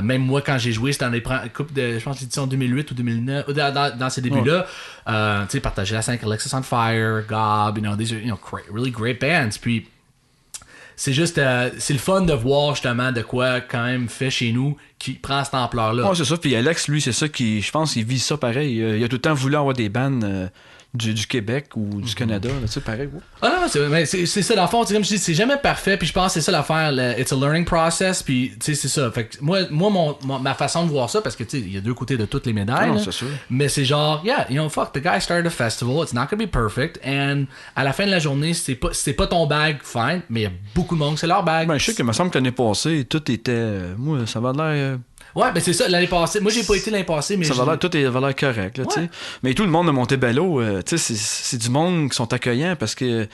Même moi, quand j'ai joué, c'était dans les coupes de, je pense, l'édition 2008 ou 2009, dans ces débuts-là. Tu sais, partager la scène avec Alexis on Fire, Gob, these are, really great bands. Puis, c'est juste, c'est le fun de voir justement de quoi quand même fait chez nous qui prend cette ampleur-là. Ouais, c'est ça. Puis Alex, lui, c'est ça qui, je pense, il vit ça pareil. Il a tout le temps voulu avoir des bands du Québec ou du Canada, tu sais, pareil. Ouais. Ah non, c'est ça, dans le fond, comme je dis, c'est jamais parfait, puis je pense que c'est ça l'affaire, it's a learning process, puis tu sais, c'est ça. Fait que moi ma façon de voir ça, parce que tu sais, il y a deux côtés de toutes les médailles, non, c'est sûr. Mais c'est genre, fuck, the guy started a festival, it's not gonna be perfect, and à la fin de la journée, c'est pas ton bag, fine, mais il y a beaucoup de monde que c'est leur bag. Ben, je sais que me semble que l'année passée, tout était, moi, ça va l'air... Ouais, ben c'est ça, l'année passée. Moi, j'ai pas été l'année passée, mais tout avait l'air correct, là, tu sais. Mais tout le monde de Montebello, tu sais, c'est du monde qui sont accueillants parce que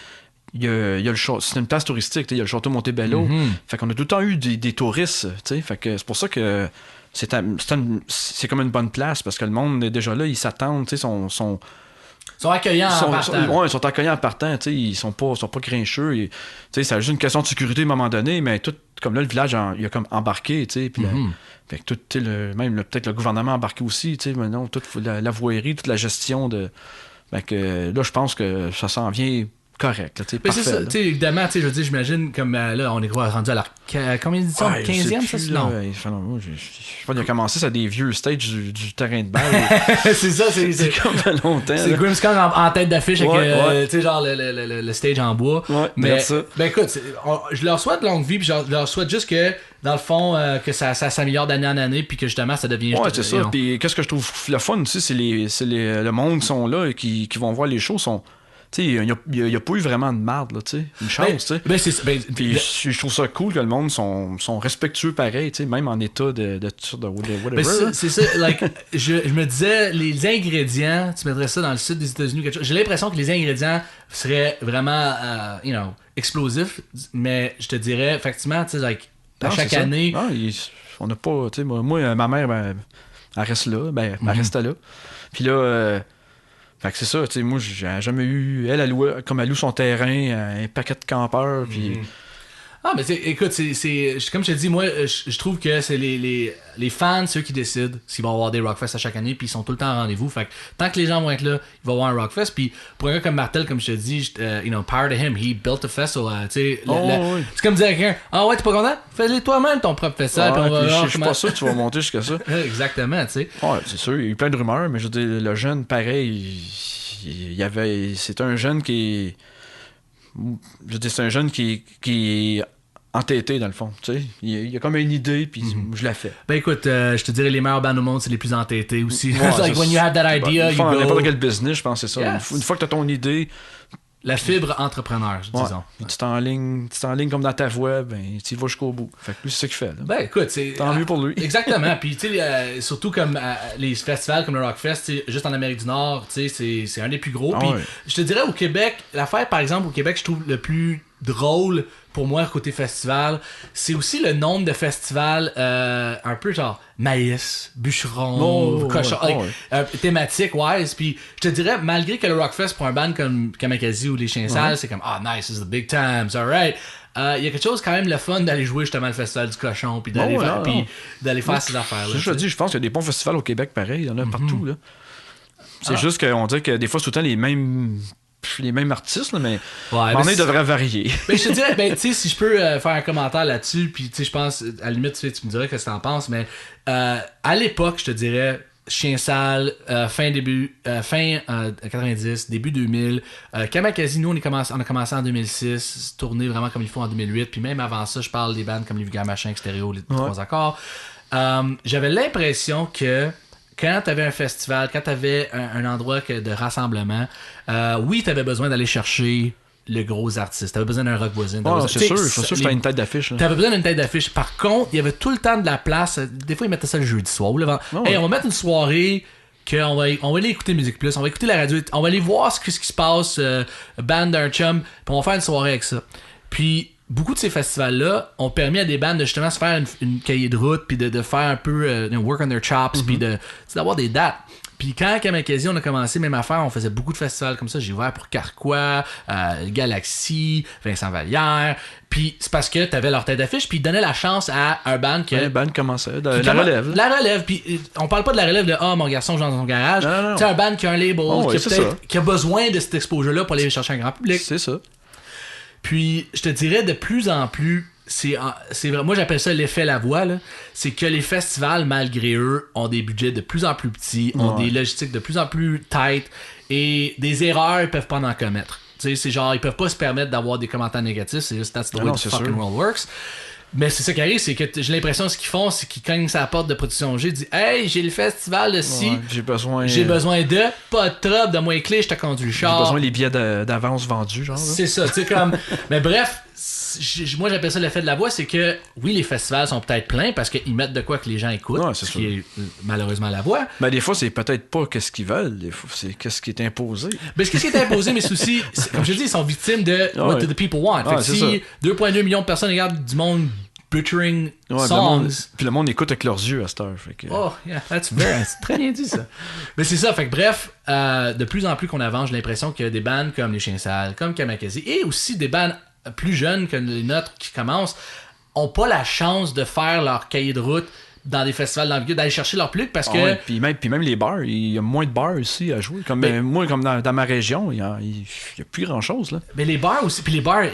il y a le c'est une place touristique, il y a le château Montebello. Fait qu'on a tout le temps eu des touristes, tu sais. Fait que c'est pour ça que c'est comme une bonne place parce que le monde est déjà là, ils s'attendent, tu sais, sont accueillants en partant. Ils sont accueillants en partant, tu sais, ils sont pas grincheux. Tu sais, c'est juste une question de sécurité à un moment donné, mais tout, comme là, le village, il a comme embarqué, tu sais, puis fait que tout, tu sais, peut-être le gouvernement a embarqué aussi, tu sais, maintenant, toute la voirie, toute la gestion de... Fait que là, je pense que ça s'en vient... correct, là, parfait. C'est ça, évidemment, je veux dire, j'imagine, comme là, on est rendu à la combien d'éditions? 15e, ça? Non. Il a commencé, ça des vieux stages du terrain de balle. C'est ça, c'est comme longtemps. C'est Grimmskong en tête d'affiche avec, tu sais, genre le stage en bois. Ouais, mais, ben écoute, je leur souhaite longue vie, puis je leur souhaite juste que, dans le fond, que ça s'améliore d'année en année, puis que justement, ça devient... Ouais, c'est ça. Puis qu'est-ce que je trouve le fun aussi, c'est le monde qui sont là et qui vont voir les shows, sont... Il n'y a pas eu vraiment de marde, là, tu sais. Une chance, tu sais. Puis je trouve ça cool que le monde sont respectueux pareil, tu sais, même en état de whatever. C'est ça, like, je me disais, les ingrédients, tu mettrais ça dans le sud des États-Unis ou quelque chose. J'ai l'impression que les ingrédients seraient vraiment, explosifs, mais je te dirais, effectivement, tu sais, like, à chaque année... Non, on n'a pas, tu sais, moi, ma mère, elle reste là, elle restait là. Puis là... Fait que c'est ça, tu sais, moi, j'ai jamais eu... Elle loue son terrain, un paquet de campeurs, puis... Ah, mais écoute, c'est comme je te dis, moi, je trouve que c'est les fans, ceux qui décident s'ils vont avoir des Rockfest à chaque année, puis ils sont tout le temps en rendez-vous. Fait que tant que les gens vont être là, il va y avoir un Rockfest. Puis pour un gars comme Martel, comme je te dis, power to him, he built a festival. Tu sais, c'est comme dire à quelqu'un, ah ouais, t'es pas content? Fais-le toi-même ton propre festival. Je suis pas sûr que tu vas monter jusqu'à ça. Exactement, tu sais. Ouais, c'est sûr, il y a eu plein de rumeurs, mais je veux dire, le jeune, pareil, c'est un jeune qui... Je veux dire, c'est un jeune qui entêté, dans le fond. Tu sais, il y a comme une idée, puis je la fais. Ben écoute, je te dirais les meilleurs bands au monde, c'est les plus entêtés aussi. Ouais, It's like when you have that idea, you dans go. n'importe quel business, je pense que c'est ça. Yes. Une fois que tu as ton idée, La fibre entrepreneur, disons. puis tu t'enlignes comme dans ta voix, ben tu y vas jusqu'au bout. Fait que lui, c'est ça qu'il fait. Là. Ben écoute, c'est. Tant mieux pour lui. Exactement. Puis tu sais, surtout comme les festivals comme le Rockfest, juste en Amérique du Nord, tu sais, c'est un des plus gros. Puis je te dirais au Québec, l'affaire par exemple au Québec, je trouve le plus drôle pour moi côté festival, c'est aussi le nombre de festivals un peu genre maïs, bûcheron, cochon, thématique wise. Puis je te dirais, malgré que le Rockfest pour un band comme Kamakazi ou les Chiens Sales, c'est comme nice, it's the big times, alright. Il y a quelque chose quand même le fun d'aller jouer justement le festival du cochon puis d'aller faire ces affaires là. Je pense qu'il y a des bons festivals au Québec pareil, il y en a partout là. C'est juste qu'on dirait que des fois c'est tout le temps les mêmes artistes, là, mais il devrait varier. Ben, je te dirais, ben, tu sais, si je peux faire un commentaire là-dessus, puis tu sais, je pense, à la limite, tu me dirais ce que t'en penses, mais à l'époque, je te dirais, Chien Sale, fin 90, début 2000, Kamakazi, nous, on a commencé en 2006, tourné vraiment comme il faut en 2008, puis même avant ça, je parle des bandes comme les Vulgaires Machins, Stéréo, les Trois Accords. J'avais l'impression que quand t'avais un festival, quand t'avais un endroit de rassemblement, oui, t'avais besoin d'aller chercher le gros artiste. T'avais besoin d'un rock voisin. C'est sûr que t'as une tête d'affiche. Là. T'avais besoin d'une tête d'affiche. Par contre, il y avait tout le temps de la place. Des fois, ils mettaient ça le jeudi soir. Hey, on va mettre une soirée qu'on va aller écouter Musique Plus, on va écouter la radio, on va aller voir ce qui se passe, band d'un chum, puis on va faire une soirée avec ça. Puis beaucoup de ces festivals-là ont permis à des bandes de justement se faire une cahier de route, puis de faire un peu work on their chops, puis d'avoir des dates. Puis quand à Kamakazi, on a commencé, même affaire, on faisait beaucoup de festivals comme ça. J'ai ouvert pour Carquois, Galaxy, Vincent Vallière. Puis c'est parce que t'avais leur tête d'affiche, puis ils donnaient la chance à un band qui... Un band commençait, la relève. La relève, puis on parle pas de la relève de « Ah, mon garçon joue dans son garage ». C'est un band qui a un label, qui a besoin de cet exposure-là pour aller chercher un grand public. C'est ça. Puis je te dirais de plus en plus, c'est vrai, moi j'appelle ça l'effet la voix, là. C'est que les festivals, malgré eux, ont des budgets de plus en plus petits, ont des logistiques de plus en plus tight, et des erreurs, ils peuvent pas en commettre. Tu sais, c'est genre, ils peuvent pas se permettre d'avoir des commentaires négatifs, c'est juste that's the way the fucking world works. Mais c'est ça qui arrive, c'est que j'ai l'impression que ce qu'ils font, c'est qu'ils cognent sa porte de production G, disent « Hey, j'ai le festival de ci, j'ai besoin de, pas de trouble, donne-moi les clés, je te conduis le char. » J'ai besoin des billets d'avance vendus, genre. C'est ça, tu sais, comme... Mais bref, moi j'appelle ça l'effet de la voix, c'est que, oui, les festivals sont peut-être pleins parce qu'ils mettent de quoi que les gens écoutent, ce qui est malheureusement la voix. Mais des fois, c'est peut-être pas qu'est-ce qu'ils veulent, des fois, c'est qu'est-ce qui est imposé. Mais qu'est-ce qui est imposé, mais c'est aussi, comme je te dis, ils sont victimes de what do the people want. Fait que si 2,2 millions de personnes regardent du monde butchering songs. Puis le monde écoute avec leurs yeux à cette heure. Fait que... Oh, yeah, c'est très bien dit ça. Mais c'est ça, fait que bref, de plus en plus qu'on avance, j'ai l'impression que des bands comme les Chiens Sales, comme Kamakazi, et aussi des bands plus jeunes que les nôtres qui commencent, ont pas la chance de faire leur cahier de route dans des festivals dans le milieu, d'aller chercher leur public parce que... Ouais, puis même les bars, il y a moins de bars ici à jouer. Comme moi, comme dans ma région, il y a plus grand-chose. Là. Mais les bars aussi, puis les bars,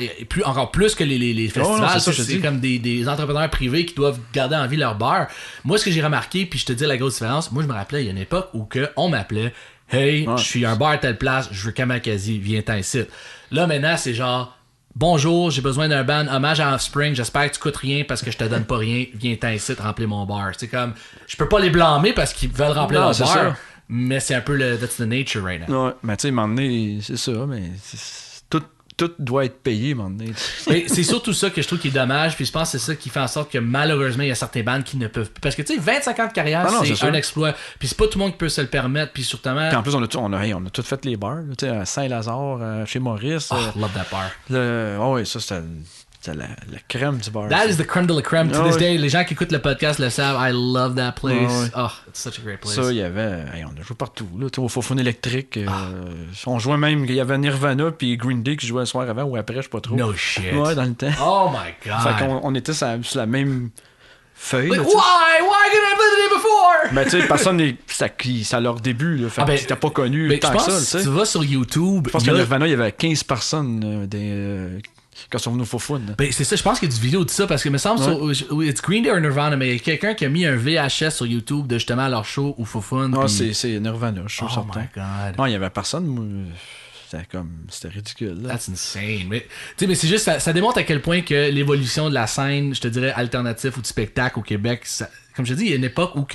encore plus que les festivals, c'est comme des entrepreneurs privés qui doivent garder en vie leur bar. Moi, ce que j'ai remarqué, puis je te dis la grosse différence, moi, je me rappelais, il y a une époque où on m'appelait « Hey, je suis un bar à telle place, je veux Kamakazi, viens-t'en ici. » Là, maintenant, c'est genre... Bonjour, j'ai besoin d'un band hommage à Offspring, j'espère que tu coûtes rien parce que je te donne pas rien, viens-t'en ici de remplir mon bar. C'est comme, je peux pas les blâmer parce qu'ils veulent remplir leur bar, ça. Mais c'est un peu that's the nature right now. Ouais, mais tu sais, à un moment donné, c'est ça, mais tout doit être payé à un moment donné. Mais c'est surtout ça que je trouve qui est dommage, puis je pense que c'est ça qui fait en sorte que malheureusement, il y a certaines bandes qui ne peuvent plus. Parce que tu sais, 25 ans de carrière, c'est un exploit. Puis c'est pas tout le monde qui peut se le permettre, puis surtout... Puis en plus, on a tout fait les bars, tu sais, à Saint-Lazare, chez Maurice. Love that bar. Oui, ça, c'était la crème du bar. That is the crème de la crème. To this day, les gens qui écoutent le podcast le savent. I love that place. Oh, it's such a great place. Ça, il y avait... on a joué partout. Là, au Fofone électrique. On jouait même... Il y avait Nirvana puis Green Day qui jouaient le soir avant ou après, je sais pas trop. No shit. Ouais, dans le temps. Oh my God. Fait qu'on était sur la même feuille. Like, why couldn't I play the day before? Mais tu sais, personne c'est à leur début. Là, fait c'était pas connu tant que ça. Si tu vas sur YouTube... Je pense que Nirvana, il y avait 15 personnes quand ils sont venus au Fofone. Ben, c'est ça, je pense qu'il y a du vidéo de ça parce que il me semble it's Green Day or Nirvana, mais il y a quelqu'un qui a mis un VHS sur YouTube de justement leur show au Fofone. Non, c'est Nirvana, je suis certain. Oh my God. Non, il y avait personne. c'était ridicule. Là. That's insane. Mais c'est juste, ça démontre à quel point que l'évolution de la scène, je te dirais, alternative ou du spectacle au Québec, comme je te dis, il y a une époque où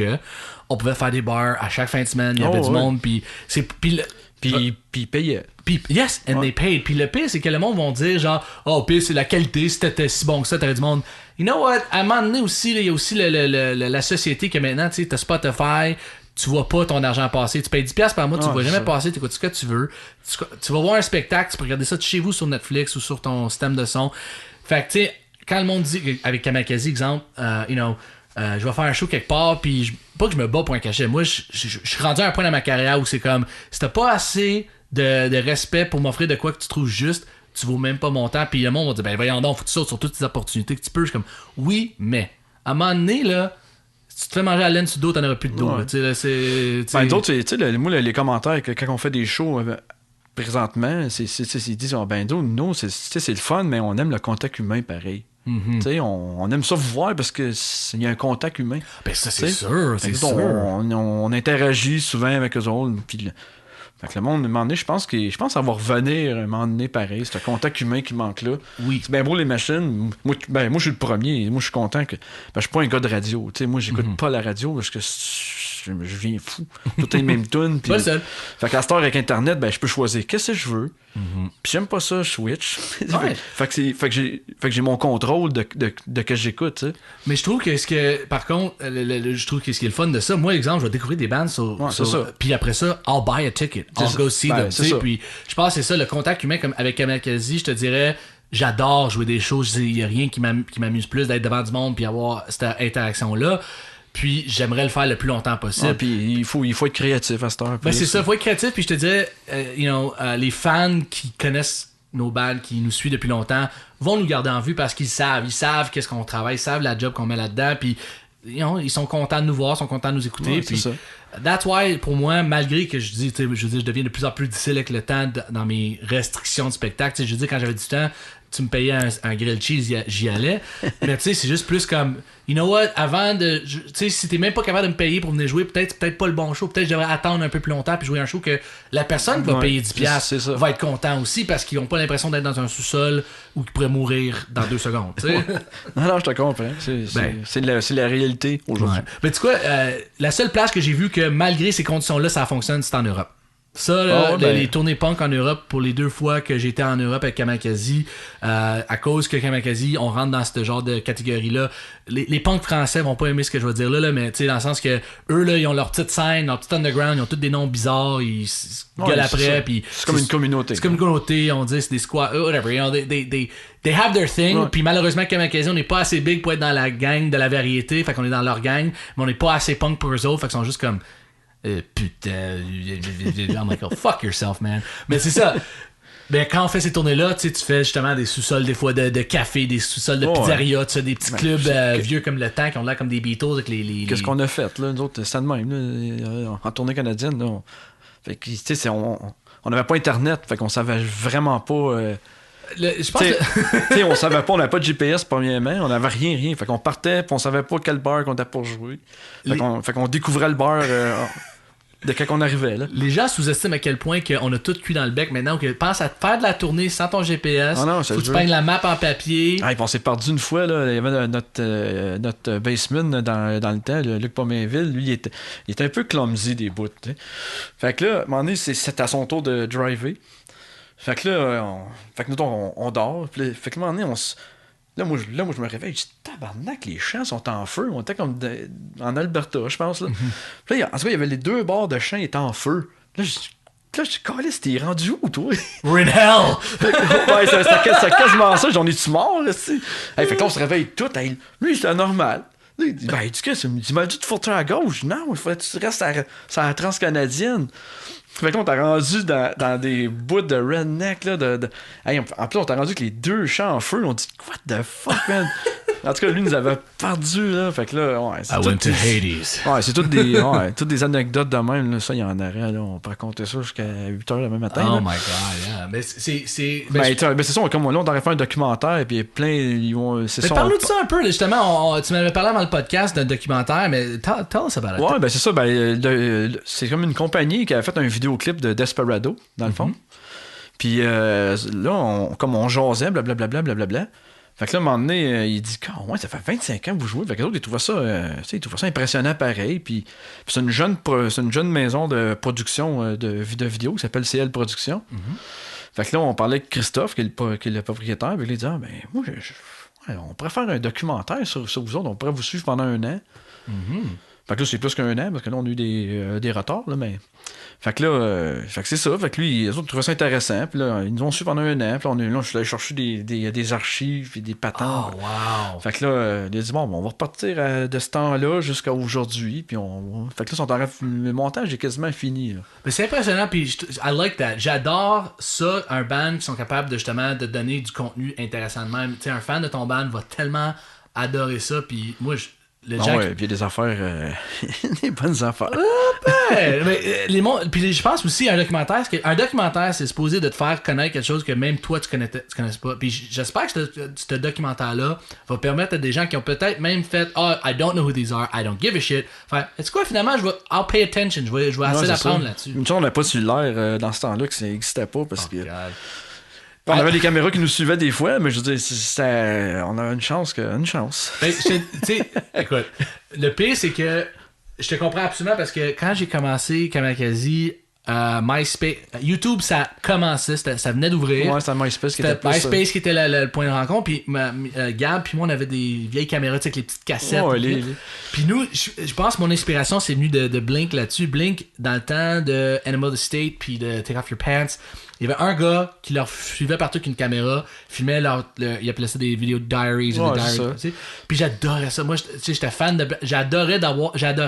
on pouvait faire des bars à chaque fin de semaine, il y avait du monde, puis ils payaient. Puis, yes, and they paid. Puis le pire, c'est que le monde vont dire genre, pire, c'est la qualité, si t'étais si bon que ça, t'aurais du monde. You know what? À un moment donné aussi, il y a aussi la société que maintenant, tu sais, t'as Spotify, tu vois pas ton argent passer. Tu payes 10$ par mois, tu vois jamais passer, tu écoutes ce que tu veux. Tu vas voir un spectacle, tu peux regarder ça de chez vous sur Netflix ou sur ton système de son. Fait que, tu sais, quand le monde dit, avec Kamakazi, exemple, je vais faire un show quelque part, puis pas que je me bats pour un cachet. Moi, je suis rendu à un point dans ma carrière où c'est comme, si t'as pas assez de respect pour m'offrir de quoi que tu trouves juste, tu vaux même pas mon temps. Puis le monde va dire, ben voyons donc, faut que tu sautes sur toutes les opportunités que tu peux. Je suis comme, oui, mais à un moment donné, là, si tu te fais manger à la laine sur le dos, t'en auras plus de dos. Ouais. Là, c'est. Ben, d'autres, tu sais, moi, les commentaires, quand on fait des shows présentement, ils disent, nous, c'est le fun, mais on aime le contact humain pareil. Mm-hmm. On aime ça vous voir parce qu'il y a un contact humain. Ben ça, c'est sûr. On interagit souvent avec eux autres. Puis fait que le monde, à un moment donné, je pense que ça va revenir un moment donné pareil. C'est un contact humain qui manque là. Oui. C'est bien beau les machines. Moi, je suis le premier. Moi, je suis content que. Je suis pas un gars de radio. T'sais, moi, j'écoute pas la radio parce que je viens fou. Tout est les mêmes tunes. Pas le seul. Fait qu'à cette heure avec Internet, je peux choisir qu'est-ce que je veux. Puis j'aime pas ça, je switch. Ouais. fait que j'ai mon contrôle de que j'écoute. T'sais. Mais je trouve que par contre, je trouve que ce qui est le fun de ça, moi, exemple, je vais découvrir des bands puis après ça, I'll buy a ticket. I'll go see them. Puis je pense que c'est ça, le contact humain comme avec Kamakazi, je te dirais, j'adore jouer des shows. Il y a rien qui m'amuse plus d'être devant du monde puis avoir cette interaction-là. Puis j'aimerais le faire le plus longtemps possible. Ouais, puis il faut être créatif à cette heure. Ben c'est ça, il faut être créatif. Puis je te dirais, les fans qui connaissent nos bands, qui nous suivent depuis longtemps, vont nous garder en vue parce qu'ils savent qu'est-ce qu'on travaille, ils savent la job qu'on met là-dedans. Puis ils sont contents de nous voir, ils sont contents de nous écouter. Puis c'est ça. That's why, pour moi, malgré que je deviens de plus en plus difficile avec le temps dans mes restrictions de spectacle. Je veux dire, quand j'avais du temps, tu me payais un grilled cheese, j'y allais. Mais tu sais, c'est juste plus comme, you know what, avant de. Tu sais, si t'es même pas capable de me payer pour venir jouer, peut-être pas le bon show. Peut-être que je devrais attendre un peu plus longtemps puis jouer un show que la personne qui va payer 10$ va être content aussi parce qu'ils ont pas l'impression d'être dans un sous-sol où ils pourraient mourir dans 2 secondes. Tu sais. Non, je te comprends. C'est la réalité aujourd'hui. Ouais. Mais tu sais quoi, la seule place que j'ai vu que malgré ces conditions-là, ça fonctionne, c'est en Europe. Ça, là, les tournées punk en Europe, pour les 2 fois que j'étais en Europe avec Kamakazi, à cause que Kamakazi, on rentre dans ce genre de catégorie-là. Les punks français vont pas aimer ce que je vais dire là, mais tu sais, dans le sens que eux, là, ils ont leur petite scène, leur petit underground, ils ont tous des noms bizarres, ils gueulent après. Puis c'est comme une communauté. C'est comme une communauté, on dit, c'est des squats, whatever. You know, they have their thing, puis malheureusement, Kamakazi, on n'est pas assez big pour être dans la gang de la variété, fait qu'on est dans leur gang, mais on n'est pas assez punk pour eux autres, fait qu'ils sont juste comme. Putain, I'm like, oh, fuck yourself, man. Mais c'est ça. Ben, quand on fait ces tournées-là, tu fais justement des sous-sols, des fois de café, des sous-sols de pizzeria, tu sais, des petits clubs vieux comme le temps qui ont l'air comme des Beatles avec les... Qu'est-ce qu'on a fait, là, nous autres, c'est de même, là, en tournée canadienne, là. Fait que, tu sais, on n'avait pas Internet, fait qu'on savait vraiment pas. Je pense que... on savait pas, on n'avait pas de GPS premièrement, on n'avait rien. Fait qu'on partait, puis on savait pas quel bar qu'on était pour jouer. Fait qu'on découvrait le bar de quand on arrivait, là. Les gens sous-estiment à quel point qu'on a tout cuit dans le bec maintenant, que pense à faire de la tournée sans ton GPS, faut que tu peignes la map en papier. Ah, on s'est perdu une fois, là. Il y avait notre baseman dans le temps, Luc Pomainville, lui, il était un peu clumsy des bouts, t'sais. Fait que là, à un moment donné, c'est à son tour de driver. Fait que là, on dort. Fait que à un moment donné, Là, moi, je me réveille, je dis, tabarnak, les champs sont en feu. On était comme en Alberta, je pense. Là. Puis là, en tout cas, il y avait les 2 bords de champs qui étaient en feu. Là, je dis, Caliste, t'es rendu où, toi? We're in hell! Ouais, c'est quasiment ça. J'en ai-tu mort, là, tu sais? Fait que là, on se réveille tout. Lui, c'était normal. Là, il dit, ben, il m'a dit de foutre à gauche. Non, il faut que tu restes sur la transcanadienne. Fait que là, on t'a rendu dans des bouts de redneck, là, Hey, en plus, on t'a rendu avec les 2 champs en feu, on dit, what the fuck, man? En tout cas, lui, nous avait perdu, là, fait que là, ouais, I went to Hades. Ouais, c'est toutes des anecdotes de même, là, ça, il y en aurait, là, on peut raconter ça jusqu'à 8h le matin, Oh là. my god, yeah, mais c'est... c'est ça, comme là, on aurait fait un documentaire, et puis plein, ils vont... Mais parle-nous de ça un peu, là, justement, tu m'avais parlé avant le podcast d'un documentaire, mais tell us about it. Ouais, ben c'est ça, c'est comme une compagnie qui a fait un vidéoclip de Desperado, dans le fond. Puis là, comme on jasait, blablabla. Fait que là, à un moment donné, il dit ouais, ça fait 25 ans que vous jouez. Fait que les autres, ils trouvaient ça impressionnant pareil. Puis c'est une jeune maison de production de vidéos qui s'appelle CL Productions. Fait que là, on parlait avec Christophe, qui est le propriétaire. Puis il dit ben, moi, on pourrait faire un documentaire sur vous autres. On pourrait vous suivre pendant 1 an. Fait que là, c'est plus qu'un an, parce que là, on a eu des retards, là, mais... Fait que là, c'est ça. Fait que lui, les autres trouvaient ça intéressant. Puis là, ils nous ont su pendant 1 an. Puis là, je suis allé chercher des archives et des patentes. Oh, wow! Fait que là, il a dit, bon, on va repartir de ce temps-là jusqu'à aujourd'hui. Puis fait que là, le montage est quasiment fini, là. Mais c'est impressionnant, puis I like that. J'adore ça, un band qui sont capables de justement de donner du contenu intéressant de même. Tu sais, un fan de ton band va tellement adorer ça, puis moi, puis il y a des affaires, des bonnes affaires. Mais puis je pense aussi un documentaire, c'est supposé de te faire connaître quelque chose que même toi tu connais pas. Puis j'espère que ce documentaire-là va permettre à des gens qui ont peut-être même fait I don't know who these are, I don't give a shit. Enfin, est-ce quoi finalement I'll pay attention, je vais essayer d'apprendre là-dessus. Une chose, on n'a pas de cellulaire dans ce temps-là que ça n'existait pas parce que. On avait des caméras qui nous suivaient des fois, mais je veux dire, on avait une chance. Ben, tu sais, écoute, le pire, c'est que je te comprends absolument parce que quand j'ai commencé Kamikaze, MySpace, YouTube, ça commençait, ça venait d'ouvrir. Ouais, c'était MySpace qui était MySpace qui était le point de rencontre. Puis Gab, puis moi, on avait des vieilles caméras, tu sais, avec les petites cassettes. Puis nous, je pense que mon inspiration, c'est venu de Blink là-dessus. Blink, dans le temps de Animal Estate, puis de Take Off Your Pants. Il y avait un gars qui leur suivait partout avec une caméra, filmait il appelait ça des vidéos diaries ou des diaries, tu sais. Puis j'adorais ça. Moi, j'étais fan de. J'adorais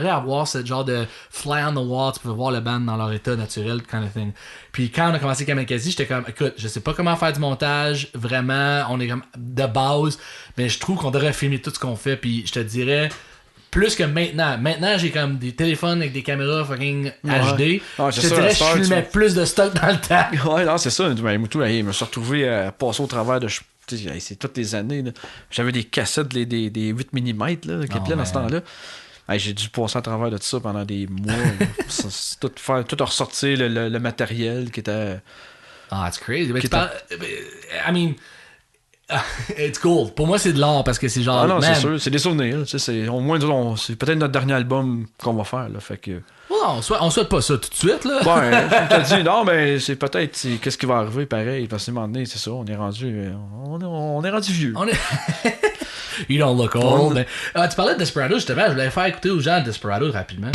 avoir ce genre de fly on the wall, tu pouvais voir le band dans leur état naturel, kind of thing. Puis quand on a commencé Kamikaze, j'étais comme, écoute, je sais pas comment faire du montage, vraiment, on est comme de base, mais je trouve qu'on devrait filmer tout ce qu'on fait, puis je te dirais. Plus que maintenant. Maintenant, j'ai comme des téléphones avec des caméras fucking HD. Je te dirais, je filmais plus de stock dans le temps. Ouais, non, c'est ça. Je me suis retrouvé à passer au travers de... C'est toutes les années. Là. J'avais des cassettes, des 8 mm là, qui étaient dans ce temps-là. J'ai dû passer à travers de tout ça pendant des mois. tout ressortir le matériel qui était... it's crazy. I mean... It's cool. Pour moi, c'est de l'art parce que c'est genre. Non, c'est sûr. C'est des souvenirs. Au moins, c'est peut-être notre dernier album qu'on va faire. Là, fait que... on souhaite pas ça tout de suite. Là. Ouais, je te dis, non, mais c'est peut-être qu'est-ce qui va arriver pareil. Parce qu'à un moment donné, c'est ça, on est rendu vieux. You don't look old. Mais, tu parlais de Desperado, justement. Je voulais faire écouter aux gens de Desperado rapidement.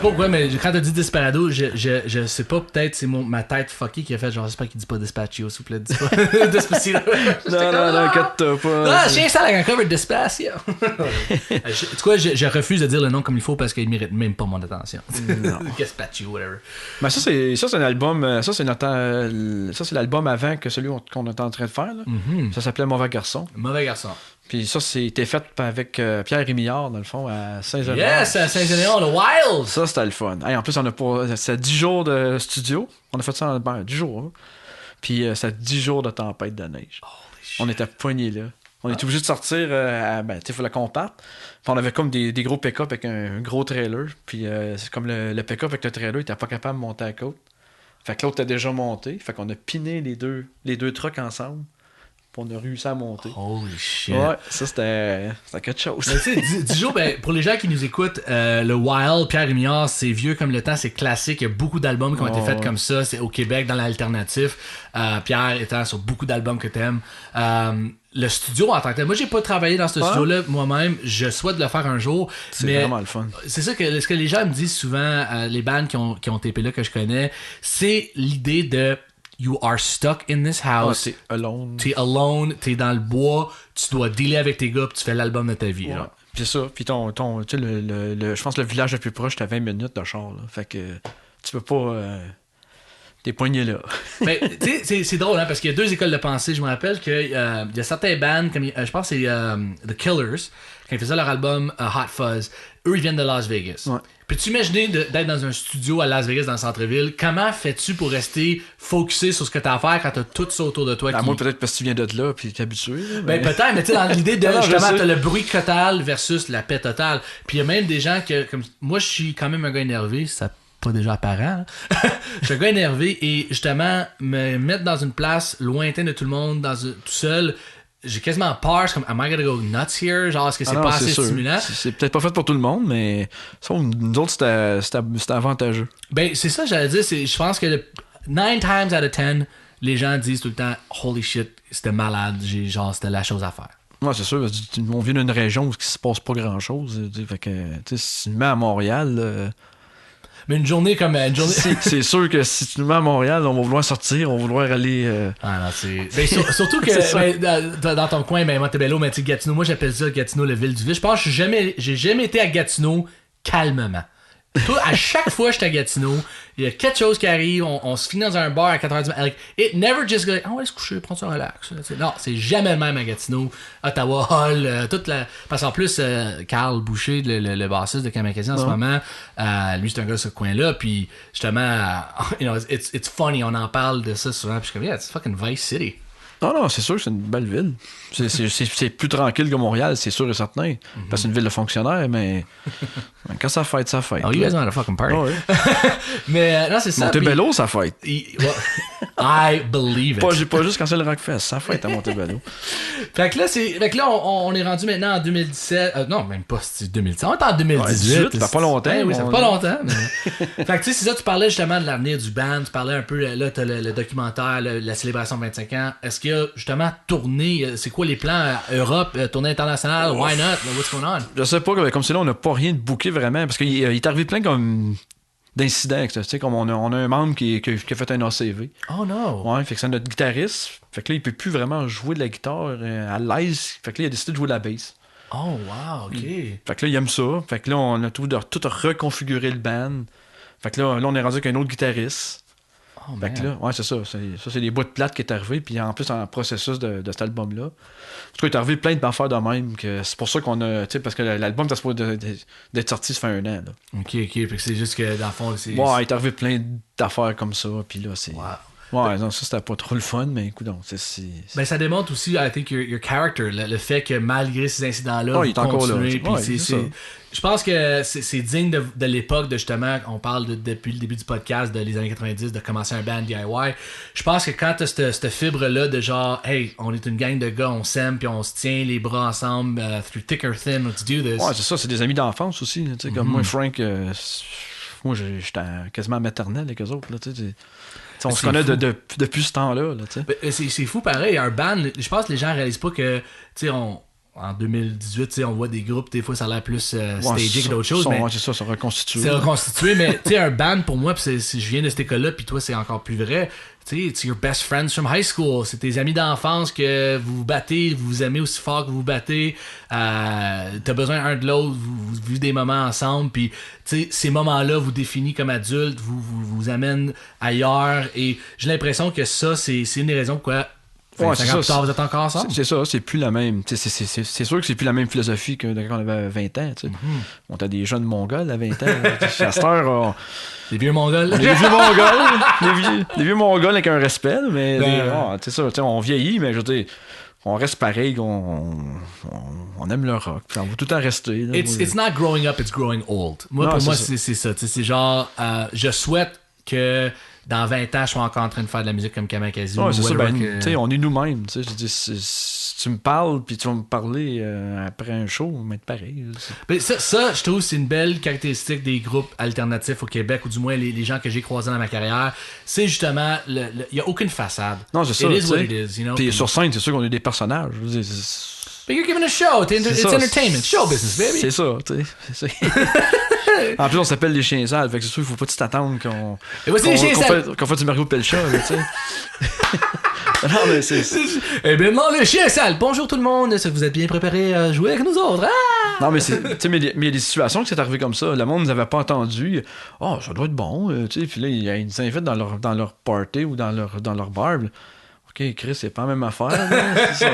Pourquoi, mais quand t'as dit Desperado, je sais pas, peut-être c'est ma tête fuckée qui a fait genre, j'espère qu'il dit pas Despacio, s'il vous plaît, dis pas Despacito. non, inquiète-toi pas. Non, je ça avec un cover de Despacio. Tu vois, je refuse de dire le nom comme il faut parce qu'il mérite même pas mon attention. Despacio, whatever. Mais ça, c'est un album, ça, c'est l'album avant que celui qu'on était en train de faire, là. Ça s'appelait Mauvais Garçon. Mauvais Garçon. Puis ça, c'était fait avec Pierre Rémillard, dans le fond, à Saint-Généon. Yes, à Saint-Généon, le Wild! Ça, c'était le fun. En plus, c'est 10 jours de studio. On a fait ça en 10 jours. Hein. Puis c'était 10 jours de tempête de neige. On était poignés là. On était obligé de sortir, il fallait qu'on parte. Puis on avait comme des gros pick-up avec un gros trailer. Puis c'est comme le pick-up avec le trailer, il était pas capable de monter à la côte. Fait que l'autre était déjà monté. Fait qu'on a piné les deux trucks ensemble. Puis on a réussi à monter. Holy shit. Ouais, ça c'était quelque chose. Mais tu sais, 10 jours, pour les gens qui nous écoutent, le Wild, Pierre Rémillard, c'est vieux comme le temps, c'est classique. Il y a beaucoup d'albums qui ont été faits comme ça. C'est au Québec, dans l'alternatif. Pierre étant sur beaucoup d'albums que t'aimes. Le studio en tant que tel. Moi, j'ai pas travaillé dans ce studio-là moi-même. Je souhaite le faire un jour. C'est mais vraiment le fun. C'est ça ce que les gens me disent souvent, les bands qui ont tapé là que je connais, c'est l'idée de you are stuck in this house. T'es alone. T'es alone, t'es dans le bois, tu dois dealer avec tes gars, puis tu fais l'album de ta vie. Ouais. Là. Puis ça. Puis tu sais, je pense que le village le plus proche, t'as 20 minutes de char. Là. Fait que tu peux pas. T'es poigné là. Mais tu sais, c'est drôle, hein, parce qu'il y a deux écoles de pensée. Je me rappelle qu'il y a certains bands, comme je pense que c'est The Killers, quand ils faisaient leur album Hot Fuzz, eux ils viennent de Las Vegas. Ouais. Peux-tu imaginer d'être dans un studio à Las Vegas, dans le centre-ville? Comment fais-tu pour rester focusé sur ce que t'as à faire quand t'as tout ça autour de toi? Moi, peut-être parce que tu viens de là puis t'es habitué. Là, Ben peut-être, mais tu sais, dans l'idée de Non, justement, t'as le bruit total versus la paix totale. Puis il y a même des gens que, comme moi, je suis quand même un gars énervé, ça pas déjà apparent. Je suis un gars énervé et justement, me mettre dans une place lointaine de tout le monde, tout seul, j'ai quasiment peur. C'est comme, am I gonna go nuts here? Genre, est-ce que c'est pas assez stimulant? C'est peut-être pas fait pour tout le monde, mais ça, nous autres, c'était avantageux. Ben, c'est ça, j'allais dire. Je pense que 9 times out of 10, les gens disent tout le temps, holy shit, c'était malade. Genre, c'était la chose à faire. Ouais, c'est sûr. On vient d'une région où il se passe pas grand-chose. Fait que, tu sais, si tu me mets à Montréal... Mais une journée comme une journée. C'est sûr que si tu nous mets à Montréal, on va vouloir sortir, on va vouloir aller. Ah non, c'est. Ben, surtout que dans ton coin, Montebello, mais tu sais, Gatineau, moi j'appelle ça Gatineau, le ville du vice. Je pense que j'ai jamais été à Gatineau calmement. Toi, à chaque fois que j'étais à Gatineau, il y a quelque chose qui arrive, on se finit dans un bar à 4h du matin. Like, it never just go, on va aller se coucher, prendre ça relax. Non, c'est jamais le même à Gatineau, Ottawa, Hall, toute la. Parce qu'en plus, Carl Boucher, le bassiste de Kamakazi en ce moment, lui c'est un gars de ce coin-là, puis justement, you know, it's funny, on en parle de ça souvent, puis je suis comme, yeah, it's fucking Vice City. Non, c'est sûr que c'est une belle ville. C'est plus tranquille que Montréal, c'est sûr et certain. Parce que c'est une ville de fonctionnaires, mais quand ça fête, ça fête. Oh, you guys know how to fucking party. Oh, oui. Mais non, c'est ça. Montebello, ça fête. I believe it. Pas juste quand c'est le Rockfest, ça fête à Montebello. Fait que là, on est rendu maintenant en 2017. Non, même pas, c'est 2017. On est en 2018. Ouais, ça fait pas longtemps. Oui, ça fait pas longtemps. Mais... fait que tu sais, c'est ça, tu parlais justement de l'avenir du band, tu parlais un peu, là, t'as le documentaire, la célébration de 25 ans. Est-ce qu'il y a justement tourné, c'est quoi les plans Europe, tournée internationale, why not, what's going on? Je sais pas, comme c'est là, on n'a pas rien de booké vraiment, parce qu'il est arrivé plein comme d'incidents, tu sais, comme on a un membre qui a fait un ACV. Oh non! Ouais, fait que c'est notre guitariste, fait que là, il peut plus vraiment jouer de la guitare à l'aise, fait que là, il a décidé de jouer de la bass. Oh wow, ok. Fait que là, il aime ça, fait que là, on a tout reconfiguré le band, fait que là, on est rendu avec un autre guitariste. Oh, fait que là, ouais, c'est ça. C'est des bouts de plate qui est arrivé, puis en plus, en processus de cet album-là. En tout cas, il est arrivé plein d'affaires de même, que c'est pour ça qu'on a, tu sais, parce que l'album t'as supposé d'être sorti, ça fait 1 an, là. Ok, fait que c'est juste que, dans le fond, c'est... Ouais, il est arrivé plein d'affaires comme ça, puis là, c'est... Wow. Ouais, non, ça, c'était pas trop le fun, mais écoute, donc, c'est... Ben, ça démontre aussi, I think, your character, le fait que malgré ces incidents-là, il est encore là. Ouais, je pense que c'est digne de l'époque, de justement, on parle depuis le début du podcast, de les années 90, de commencer un band DIY. Je pense que quand t'as cette fibre-là de genre, hey, on est une gang de gars, on s'aime, puis on se tient les bras ensemble, through thick or thin, to do this. Ouais, c'est ça, c'est des amis d'enfance aussi, tu sais, comme moi, Frank, moi, j'étais quasiment maternel avec eux autres, là, tu sais. On se connaît depuis ce temps-là. Là, c'est fou pareil. Un band, je pense que les gens réalisent pas que, tu sais, en 2018, on voit des groupes, des fois ça a l'air plus stagé que d'autres choses. Mais c'est ça, c'est reconstitué. C'est reconstitué, mais tu sais, un band pour moi, pis je viens de cette école-là, puis toi c'est encore plus vrai. Tu sais, it's your best friends from high school. C'est tes amis d'enfance que vous vous battez, vous vous aimez aussi fort que vous vous battez. T'as besoin un de l'autre, vous vivez des moments ensemble, puis tu sais, ces moments-là vous définissent comme adulte, vous amènent ailleurs. Et j'ai l'impression que ça, c'est une des raisons pourquoi 25 c'est ans plus ça, tard, vous êtes encore ensemble? C'est ça, c'est plus la même. C'est sûr que c'est plus la même philosophie que quand on avait 20 ans. On était des jeunes Mongols à 20 ans. À cette heure, Les vieux Mongols? les vieux Mongols. Les vieux Mongols avec un respect, mais c'est ça, on vieillit, mais je veux dire, on reste pareil, on aime le rock. Puis on va tout le temps rester. Là, It's not growing up, it's growing old. Moi, Non, pour moi, c'est c'est ça. C'est genre, je souhaite que dans 20 ans, je sois encore en train de faire de la musique comme Kamakazi. Ouais, c'est ça, whatever que- on est nous-mêmes. Je dis, si tu me parles, puis tu vas me parler après un show, on va être pareil. Mais ça, je trouve, c'est une belle caractéristique des groupes alternatifs au Québec, ou du moins les gens que j'ai croisés dans ma carrière. C'est justement, il n'y a aucune façade. Non, c'est ça. It is what t'sais. it is, you know? Puis sur scène, c'est sûr qu'on est des personnages. Je veux dire, But you're giving a show. It's entertainment. Show business, baby. c'est ça, tu sais. En plus, on s'appelle les chiens sales, fait que c'est sûr qu'il faut pas que tu t'attendes qu'on Et voici les chiens sales. qu'on fait du Mario Pelcha, tu sais. Non, mais c'est... Eh bien, non, le chien sale. Bonjour tout le monde. Est-ce que vous êtes bien préparés à jouer avec nous autres? Ah! Non, mais tu sais, mais il y a des situations que c'est arrivé comme ça. Le monde ne nous avait pas entendu. Oh, ça doit être bon, tu sais. Puis là, ils nous invitent dans leur party ou dans leur bar. Là. OK, Chris, c'est pas la même affaire. Là, c'est ça.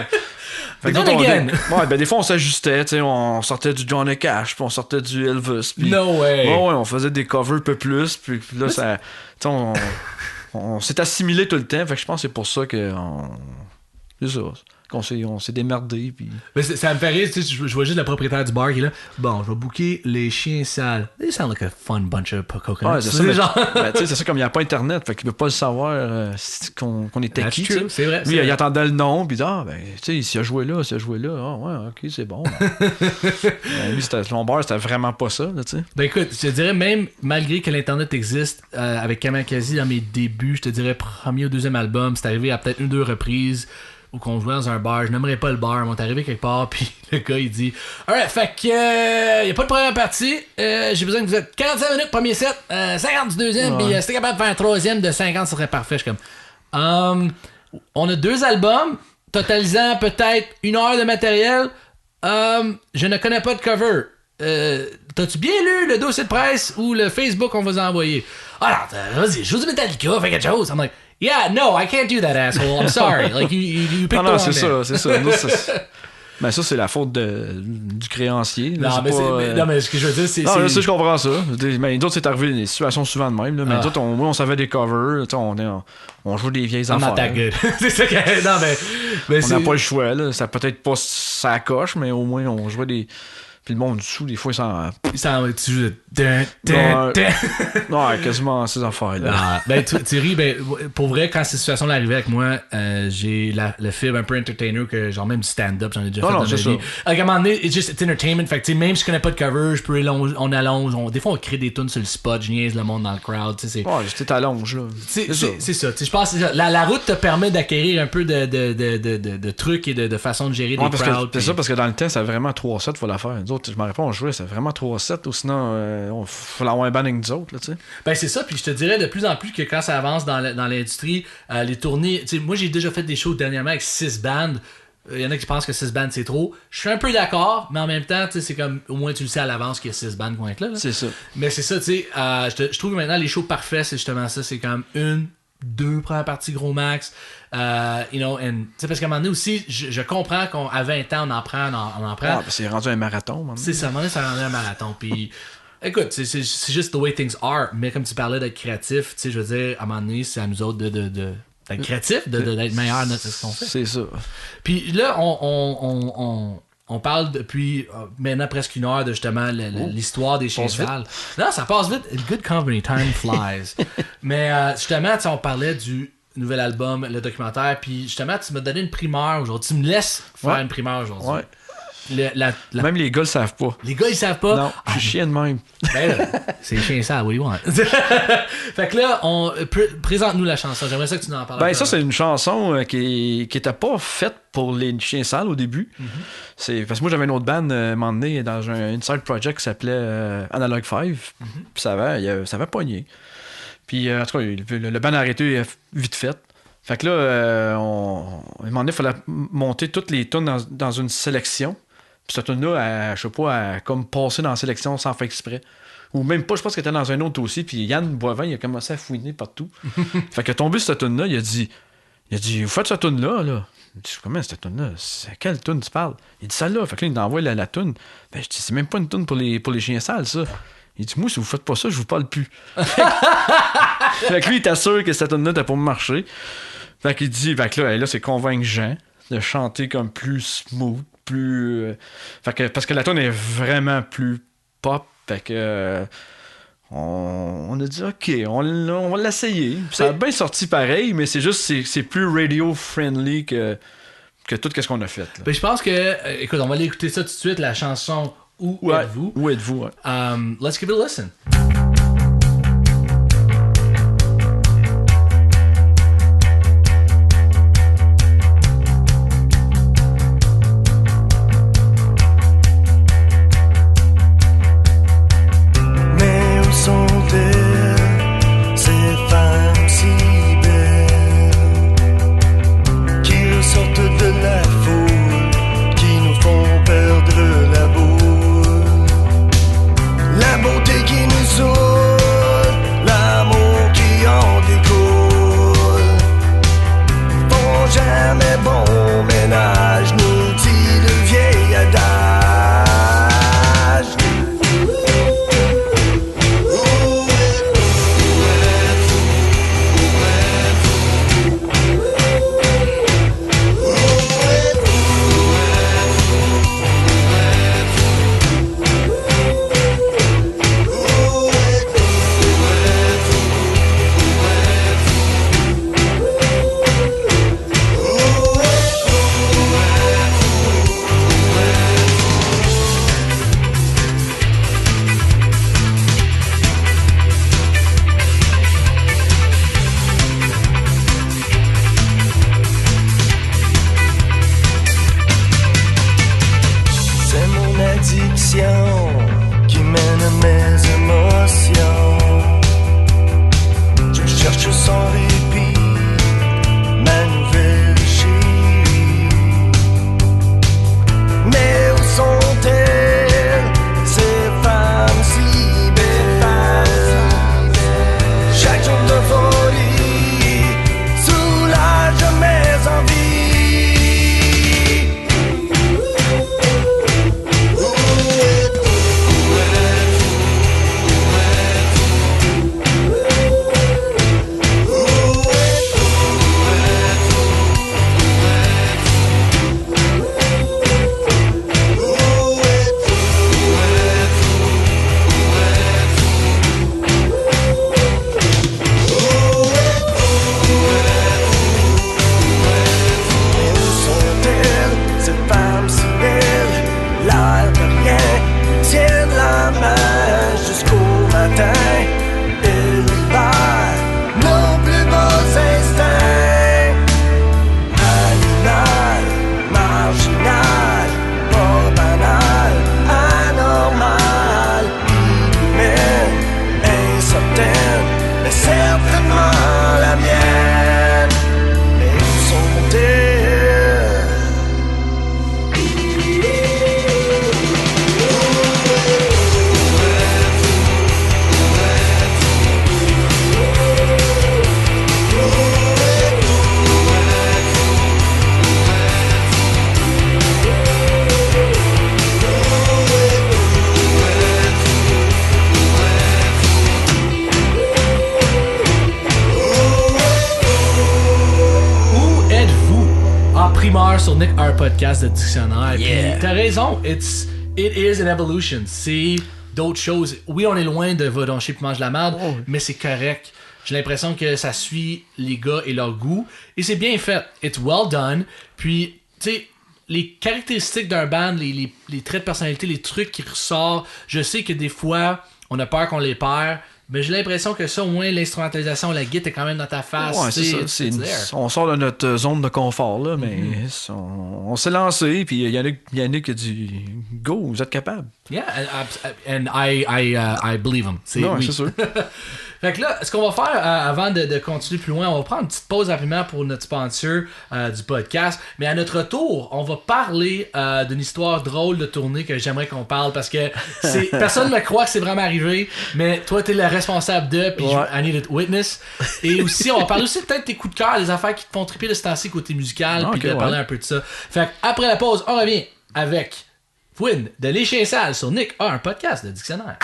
Fait que Then d'autres, again. des fois, on s'ajustait, tu sais, on sortait du Johnny Cash, puis on sortait du Elvis. Puis, No way. Ouais, on faisait des covers un peu plus, puis là, ça, tu sais, on s'est assimilé tout le temps, fait que je pense que c'est pour ça c'est ça, qu'on s'est démerdé, puis... Mais ça me fait rire, tu sais, je vois juste le propriétaire du bar qui est là. Bon, je vais booker les chiens sales. They sound like a fun bunch of coconuts. Ouais, c'est ça, tu sais, c'est ça, comme il n'y a pas Internet, fait qu'il ne peut pas le savoir qu'on était That's qui, true, tu sais. c'est vrai. Lui, il attendait le nom, puis tu sais, s'il a joué là, ah ouais, ok, c'est bon. Lui, son bar, c'était vraiment pas ça, là, tu sais. Ben écoute, je te dirais même, malgré que l'Internet existe, avec Kamakazi dans mes débuts, je te dirais premier ou deuxième album, c'est arrivé à peut-être 1 ou 2 reprises où qu'on jouait dans un bar, je n'aimerais pas le bar, on est arrivé quelque part, puis le gars il dit alright, fait que y a pas de première partie, j'ai besoin que vous êtes 45 minutes premier set, 50 du deuxième, puis si t'es capable de faire un troisième de 50, ça serait parfait. Je suis comme on a 2 albums totalisant peut-être 1 heure de matériel, je ne connais pas de cover. T'as-tu bien lu le dossier de presse ou le Facebook qu'on vous a envoyé? Alors, vas-y, joue du Metallica, fais quelque chose. I'm like, yeah, no, I can't do that, asshole. I'm sorry. Like, you picked the Non, wrong c'est band. ça. Nous, mais ça, c'est la faute du créancier. Là, Non, mais, non, mais ce que je veux dire, c'est... Non, là, ça, je comprends ça. Mais nous autres, c'est arrivé des situations souvent de même. Là. Mais nous autres, on savait des covers. On joue des vieilles I'm not affaires. that good. C'est ça que... Non, mais On n'a pas le choix. Là. Ça peut-être pas sa coche, mais au moins, on jouait des... Puis le monde dessous, des fois, il s'en... Tu joues de... Non, quasiment ces affaires-là. Ah, ben Thierry, ben pour vrai, quand cette situation-là arrivait avec moi, j'ai le film un peu entertainer que genre même du stand-up, j'en ai déjà fait dans ma vie. À un moment donné, it's entertainment, fait que même si je connais pas de cover, je peux on allonge, des fois on crée des tunes sur le spot, je niaise le monde dans le crowd, tu sais. Ouais, j'étais t'allonge là. C'est ça. Je pense que la route te permet d'acquérir un peu de trucs et de façon de gérer des crowds. C'est ça, parce que dans le temps, c'était vraiment 3-7, faut la faire. Nous autres, je me rappelle, on jouait, c'était vraiment 3-7, ou sinon, il faut l'avoir un band avec nous autres, là, tu sais. Ben, c'est ça, puis je te dirais de plus en plus que quand ça avance dans l'industrie, les tournées, tu sais, moi j'ai déjà fait des shows dernièrement avec 6 bandes. Il y en a qui pensent que 6 bandes c'est trop. Je suis un peu d'accord, mais en même temps, tu sais, c'est comme au moins tu le sais à l'avance qu'il y a 6 bandes qui vont être là. C'est ça. Mais c'est ça, tu sais, je trouve que maintenant les shows parfaits, c'est justement ça, c'est comme 1, 2 premières parties gros max. You know, and, parce qu'à un moment donné aussi, je comprends qu'à 20 ans, on en prend. Ah, c'est rendu un marathon, maintenant. C'est ça, à un moment donné, ça rendait un marathon. Puis, écoute, c'est juste the way things are. Mais comme tu parlais d'être créatif, tu sais, je veux dire, à un moment donné, c'est à nous autres d'être créatifs, d'être meilleurs dans ce qu'on fait. C'est ça. Puis là, on parle depuis maintenant presque 1 heure de justement l'histoire des chiens sales. Non, ça passe vite. Good company, time flies. Mais justement, on parlait du nouvel album, le documentaire, puis justement, tu m'as donné une primeur aujourd'hui. Tu me laisses faire une primeur aujourd'hui. Ouais. Même les gars le savent pas. Les gars, ils savent pas. Non, je suis chien de même. Ben là, c'est les chiens sales, what do you want? Fait que là, présente-nous la chanson. J'aimerais ça que tu nous en parles. Ben, ça, c'est une chanson qui était pas faite pour les chiens sales au début. C'est parce que moi, j'avais une autre band, un moment donné, dans un inside project qui s'appelait Analog 5. Puis ça avait pogné. Puis, en tout cas, le band a arrêté vite fait. Fait que là, à un moment donné, il fallait monter toutes les tunes dans une sélection. Puis cette tune-là, je sais pas, a comme passé dans la sélection sans faire exprès. Ou même pas, je pense qu'elle était dans un autre aussi. Puis Yann Boivin, il a commencé à fouiner partout. Fait que tombé sur cette tune-là, il a dit Il a dit, vous faites cette toune-là, là. Je dis, comment cette toune-là? C'est quelle toune tu parles? Il dit, celle-là. Fait que là, il envoie la toune. Ben, je dis, c'est même pas une toune pour les chiens sales, ça. Il dit, moi, si vous faites pas ça, je vous parle plus. Fait que lui, il t'assure que cette toune-là t'as pas marché. Fait qu'il dit, fait que là, c'est convaincre Jean de chanter comme plus smooth, plus. Fait que, parce que la toune est vraiment plus pop. Fait que. On a dit, OK, on va l'essayer. Ça a bien sorti pareil, mais c'est juste, c'est plus radio-friendly que tout ce qu'on a fait. Là. Ben, je pense que, écoute, on va aller écouter ça tout de suite, la chanson Où êtes-vous? Où êtes-vous? Ouais. Let's give it a listen. qui mène mes émotions. Je cherche sans répit ma nouvelle chérie. Mais où sont-elles, ces femmes si belles? Chaque jour de folie soulage mes envies. Sur Nick R podcast de dictionnaire. Yeah. Puis t'as raison, it is an evolution. C'est d'autres choses. Oui, on est loin de va donc chier puis mange la merde, mais c'est correct. J'ai l'impression que ça suit les gars et leur goût. Et c'est bien fait. It's well done. Puis, tu sais, les caractéristiques d'un band, les traits de personnalité, les trucs qui ressortent, je sais que des fois, on a peur qu'on les perd. Mais j'ai l'impression que ça, au moins, l'instrumentalisation, la guitare est quand même dans ta face. Ouais, c'est ça. On sort de notre zone de confort, là, mais on s'est lancé, puis il y en a qui a dit « Go, vous êtes capable. » Yeah, and I believe him. Non, oui. C'est sûr. Fait que là, ce qu'on va faire avant de continuer plus loin, on va prendre une petite pause rapidement pour notre sponsor du podcast. Mais à notre retour, on va parler d'une histoire drôle de tournée que j'aimerais qu'on parle parce que personne ne me croit que c'est vraiment arrivé, mais toi, t'es le responsable de, puis I need a witness. Et aussi, on va parler aussi peut-être tes coups de cœur, des affaires qui te font triper de ce temps-ci côté musical, puis de parler un peu de ça. Fait que après la pause, on revient avec Fouine de Les Chiens Sales sur Nick A, un podcast de dictionnaire.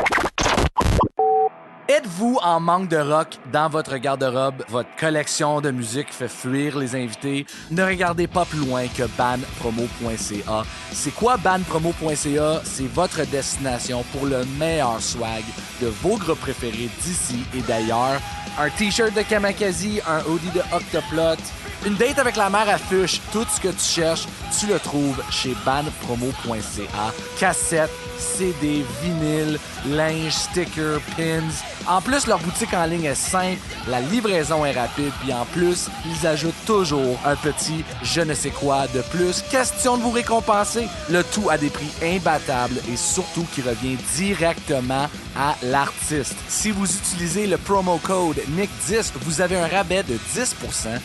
Êtes-vous en manque de rock dans votre garde-robe? Votre collection de musique fait fuir les invités? Ne regardez pas plus loin que bandpromo.ca. C'est quoi bandpromo.ca? C'est votre destination pour le meilleur swag de vos groupes préférés d'ici et d'ailleurs. Un t-shirt de Kamakazi, un hoodie de Octoplot, une date avec la mère à Fuchs, tout ce que tu cherches, tu le trouves chez bandpromo.ca. Cassettes, CD, vinyle, linge, stickers, pins. En plus, leur boutique en ligne est simple, la livraison est rapide, puis en plus, ils ajoutent toujours un petit je ne sais quoi de plus. Question de vous récompenser. Le tout à des prix imbattables et surtout qui revient directement à l'artiste. Si vous utilisez le promo code NICK10, vous avez un rabais de 10%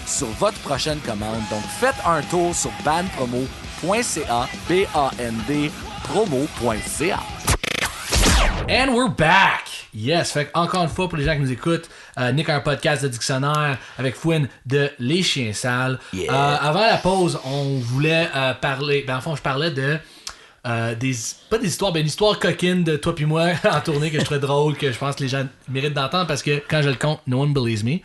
sur votre prochaine commande. Donc, faites un tour sur bandpromo.ca, B-A-N-D, promo.ca. And we're back! Yes, fait encore une fois pour les gens qui nous écoutent, Nick a un podcast de dictionnaire avec Fouine de Les Chiens Sales. Yeah. Avant la pause, on voulait parler, en fond je parlais de pas des histoires, mais une histoire coquine de toi puis moi en tournée que je trouvais drôle, que je pense que les gens méritent d'entendre parce que quand je le compte, no one believes me.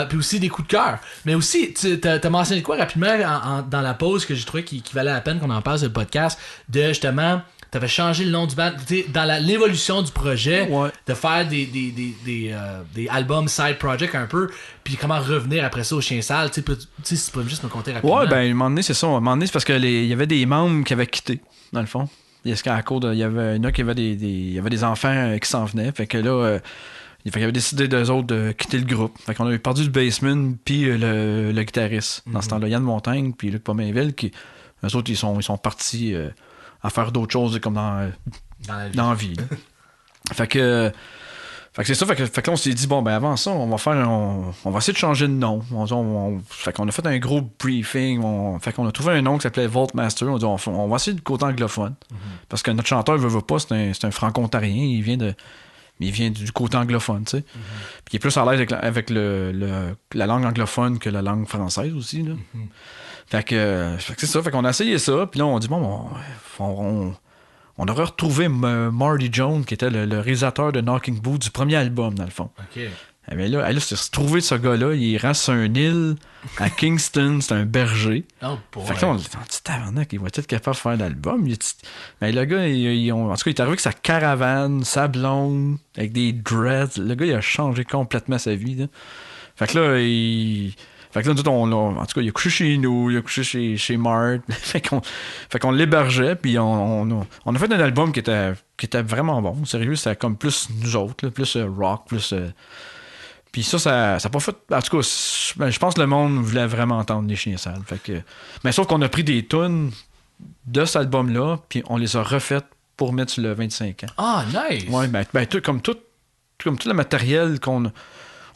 Puis aussi des coups de cœur. Mais aussi, t'as mentionné quoi rapidement dans la pause que j'ai trouvé qui valait la peine qu'on en parle sur le podcast, de justement... T'avais changé le nom du band dans l'évolution du projet, de faire des albums side project un peu, puis comment revenir après ça au Chien Sale. Tu sais, si tu peux juste me compter rapidement. Ouais, ben, à un moment donné, c'est ça. À un moment donné, c'est parce qu'il y avait des membres qui avaient quitté, dans le fond. Il y avait des enfants qui s'en venaient. Fait que là, il avait décidé d'eux autres de quitter le groupe. Fait qu'on avait perdu le bassman, puis le guitariste. Dans ce temps-là, Yann Montagne, puis Luc Pomainville, eux autres, ils sont partis... à faire d'autres choses comme dans la vie. Fait que c'est ça. Fait que là, on s'est dit, bon, ben avant ça, on va essayer de changer de nom. Fait qu'on a fait un gros briefing. Fait qu'on a trouvé un nom qui s'appelait Voltmaster. On dit, on va essayer du côté anglophone. Parce que notre chanteur veut pas, c'est un franco-ontarien. Il vient du côté anglophone, tu sais. Puis il est plus à l'aise avec la langue anglophone que la langue française aussi, là. Fait que c'est ça. Fait qu'on a essayé ça. Puis là, on dit, bon, on aurait retrouvé Marty Jones, qui était le réalisateur de Knocking Boots du premier album, dans le fond. OK. Mais là, c'est retrouvé ce gars-là. Il reste sur une île à Kingston. C'est un berger. Oh, fait que là, on dit, tabarnak, il va être capable de faire l'album. Mais le gars, en tout cas, il est arrivé avec sa caravane, sa blonde, avec des dreads. Le gars, il a changé complètement sa vie, là. Fait que là, en tout cas, il a couché chez nous, il a couché chez Mart. fait qu'on l'hébergeait, puis on a fait un album qui était vraiment bon. Sérieux, c'était comme plus nous autres, là, plus rock, plus... Puis ça n'a pas fait... En tout cas, je pense que le monde voulait vraiment entendre Les Chiens Sales. Mais sauf qu'on a pris des tunes de cet album-là, puis on les a refaites pour mettre sur le 25 ans. Ah, nice! Ouais, comme tout le matériel qu'on...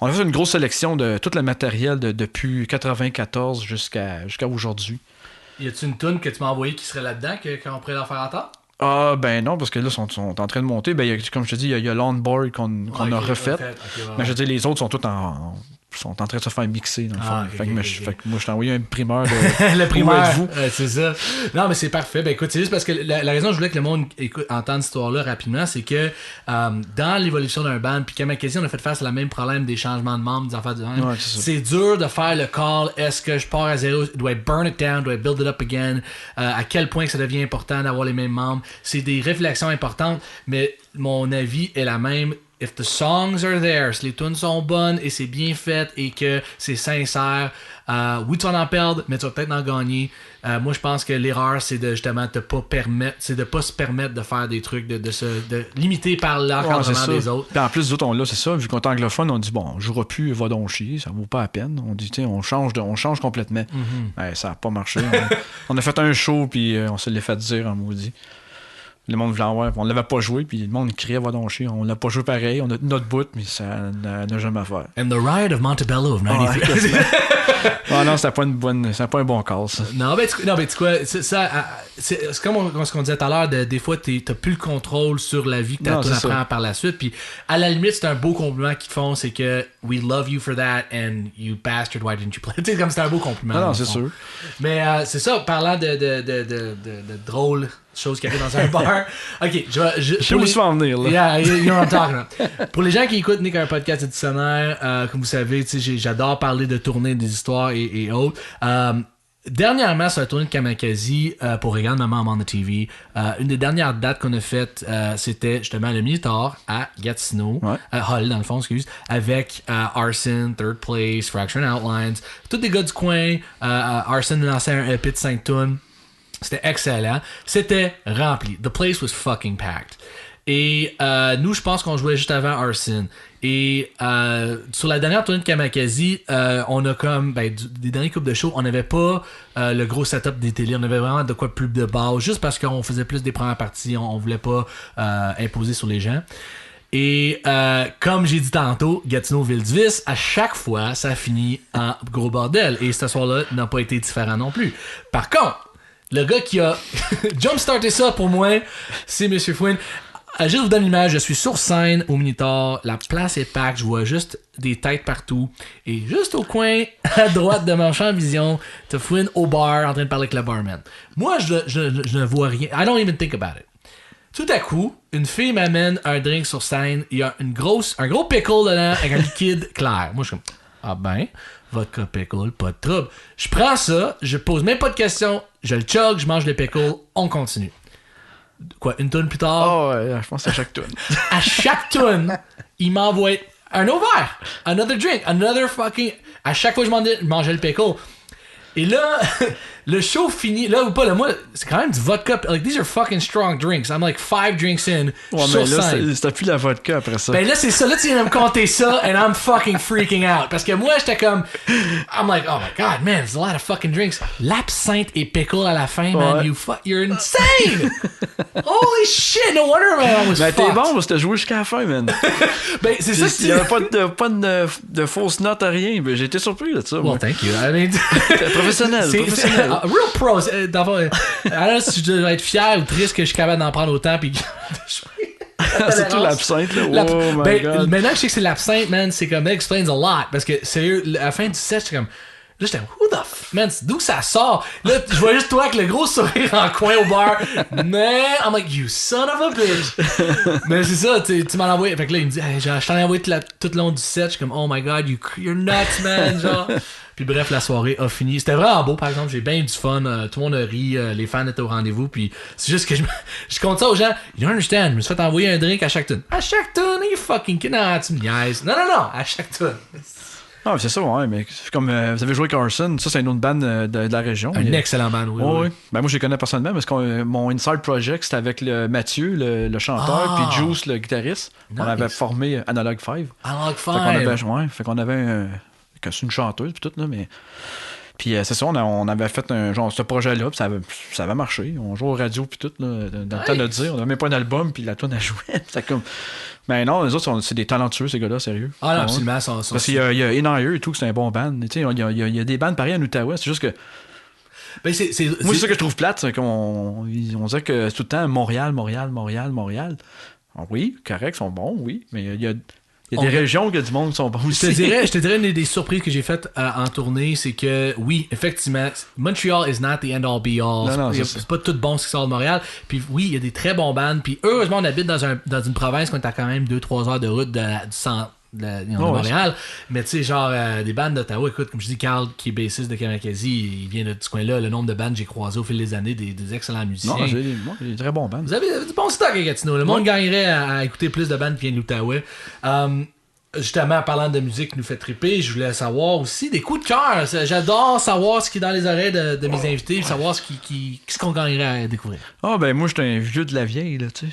On a fait une grosse sélection de tout le matériel depuis 94 jusqu'à aujourd'hui. Y a-tu une toune que tu m'as envoyée qui serait là-dedans, qu'on pourrait leur faire entendre? Ah, ben non, parce que là, ils sont en train de monter. Ben, comme je te dis, il y a Longboard qu'on a refait. Mais je veux dire, les autres sont tous sont en train de se faire mixer, dans le fond. Fait que moi, je t'ai envoyé un primeur de... le primeur, c'est ça. Non, mais c'est parfait. Ben écoute, c'est juste parce que la raison que je voulais que le monde entende cette histoire-là rapidement, c'est que dans l'évolution d'un band, puis Kamakazi, on a fait face à le même problème des changements de membres, des affaires du même. Ouais, c'est dur de faire le call. Est-ce que je pars à zéro? Do I burn it down? Do I build it up again? À quel point que ça devient important d'avoir les mêmes membres? C'est des réflexions importantes, mais mon avis est la même. If the songs are there, si les tunes sont bonnes et c'est bien fait et que c'est sincère, oui, tu vas en perdre, mais tu vas peut-être en gagner. Moi, je pense que l'erreur, c'est de justement pas se permettre de faire des trucs, de limiter par l'encadrement des autres. Puis en plus, nous autres, c'est ça, vu qu'on est anglophone, on dit, bon, on jouera plus, va donc chier, ça vaut pas la peine. On dit, tiens, on change complètement. Ça a pas marché. On a fait un show, puis on se l'est fait dire en maudit. Le monde voulait en voir. On l'avait pas joué, puis le monde criait, va donc chier. On l'a pas joué pareil. On a notre bout, mais ça n'a jamais à faire. And the Riot of Montebello of 93. Ah non, c'était pas un bon call, ça. Non, mais tu quoi, c'est comme ce qu'on disait tout à l'heure, des fois, t'as plus le contrôle sur la vie que tu apprends par la suite. Puis, à la limite, c'est un beau compliment qu'ils te font, c'est que we love you for that and you bastard, why didn't you play? Tu sais, comme c'est un beau compliment. Non, c'est sûr. Mais c'est ça, parlant de drôles choses qui arrivent dans un bar. Ok, je sais où tu vas en venir, là. Yeah, you know what I'm talking about. Pour les gens qui écoutent Nick, un podcast éditionnaire, comme vous savez, j'adore parler de tournées, des histoires et autres. Dernièrement, sur la tournée de Kamakazi pour Regarde Maman on the TV, une des dernières dates qu'on a faites, c'était justement le Minotaur à Gatineau, Hull dans le fond, excuse, avec Arson, Third Place, Fractured Outlines, tous des gars du coin. Arson lançait un EP de 5 tonnes. C'était excellent. C'était rempli. The place was fucking packed. Et nous, je pense qu'on jouait juste avant Arson. Et sur la dernière tournée de Kamakazi, on a comme des derniers coupes de show, on n'avait pas le gros setup des télés, on avait vraiment de quoi plus de base, juste parce qu'on faisait plus des premières parties, on voulait pas imposer sur les gens. Et comme j'ai dit tantôt, Gatineau Ville-du-Vice, à chaque fois, ça finit en gros bordel. Et ce soir-là n'a pas été différent non plus. Par contre, le gars qui a jump-starté ça pour moi, c'est M. Fouine. Juste vous donne l'image, je suis sur scène au Minotaur, la place est packed, je vois juste des têtes partout. Et juste au coin, à droite de mon champ de vision, t'as Fouine au bar en train de parler avec le barman. Moi, je ne vois rien. I don't even think about it. Tout à coup, une fille m'amène un drink sur scène, il y a un gros pickle dedans avec un liquide clair. Moi, je suis comme, ah ben, vodka pickle, pas de trouble. Je prends ça, je pose même pas de questions, je le chug, je mange le pickle, on continue. Quoi, une tonne plus tard? Oh ouais, je pense à chaque tonne. À chaque tonne, il m'envoie un autre verre, another drink, another fucking... À chaque fois que je mangeais le pickle. Et là, le show finit, là ou pas, là, moi, c'est quand même du vodka. Like, these are fucking strong drinks. I'm like 5 drinks in. Ouais, mais là, c'était plus la vodka après ça. Ben là, c'est ça. Là, tu viens de me compter ça, and I'm fucking freaking out. Parce que moi, j'étais comme, I'm like, oh my god, man, there's a lot of fucking drinks. L'absinthe et pickle à la fin, man, you're insane! Holy shit, no wonder, man, I was fucked. T'es bon, c'était joué jusqu'à la fin, man. Ben, c'est ça, il y avait pas de fausses notes à rien. Ben, j'ai été surpris de ça. Well, moi. thank you. I mean, professionnel. Real pros. Alors, si je dois être fier ou triste que je suis capable d'en prendre autant, puis c'est tout l'absinthe, là. Oh my god. Maintenant que je sais que c'est l'absinthe, man, c'est comme, that explains a lot. Parce que, sérieux, à la fin du set, j'étais comme, là, j'étais, who the f... Man, d'où ça sort? Là, je vois juste toi avec le gros sourire en coin au bar. Man, I'm like, you son of a bitch. Mais c'est ça, tu m'en as envoyé. Fait que là, il me dit, hey, je t'en ai envoyé tout le long du set. Je suis comme, oh my god, you're nuts, man. Genre. Puis bref, la soirée a fini. C'était vraiment beau, par exemple. J'ai bien eu du fun. Tout le monde a ri. Les fans étaient au rendez-vous. Puis c'est juste que je compte ça aux gens. You don't understand. Je me suis fait envoyer un drink à chaque tune. À chaque tune, you fucking non, tu me niaises. Non. À chaque tune. Ah, c'est ça, ouais, mais comme vous avez joué avec Arson, ça c'est une autre band de la région. Un excellent band, oui. Ben, moi je les connais personnellement parce que mon Inside Project c'était avec Mathieu, le chanteur, puis Juice, le guitariste. Nice. On avait formé Analog 5. Analog 5. Fait qu'on avait une chanteuse puis tout, là, mais. Puis c'est ça, on avait fait ce projet-là, puis ça avait marché. On jouait aux radios puis tout, là, dans le temps de le dire. On avait même pas un album, puis la tune a joué. C'était comme. Mais non, les autres, c'est des talentueux, ces gars-là, sérieux. Ah non, absolument. Parce qu'il y a In tout, c'est un bon band. Il y a des bands pareils en Outaouais, c'est juste que. Ben, moi, c'est ça que je trouve plate, c'est qu'on dirait que c'est tout le temps Montréal. Ah, oui, correct, ils sont bons, oui, mais il y a des régions que du monde sont bons aussi. Je te dirais une des surprises que j'ai faites en tournée, c'est que oui, effectivement, Montreal is not the end all be all. Non, c'est pas tout bon ce qui sort de Montréal. Puis oui, il y a des très bons bands. Puis heureusement, on habite dans une province où on est à quand même 2-3 heures de route du centre de Montréal. Mais tu sais, genre des bandes d'Ottawa, écoute, comme je dis, Carl qui est bassiste de Kamakazi, il vient de ce coin-là. Le nombre de bandes que j'ai croisé au fil des années, des excellents musiciens. Non, j'ai des très bons bands. Vous avez du bon stock à Gatineau. Le monde gagnerait à écouter plus de bandes qui viennent de l'Outaouais. justement, parlant de musique qui nous fait triper, je voulais savoir aussi des coups de cœur. J'adore savoir ce qui est dans les oreilles de mes invités, savoir ce qu'on gagnerait à découvrir. Ah, ben, moi, j'étais un vieux de la vieille, là, tu sais.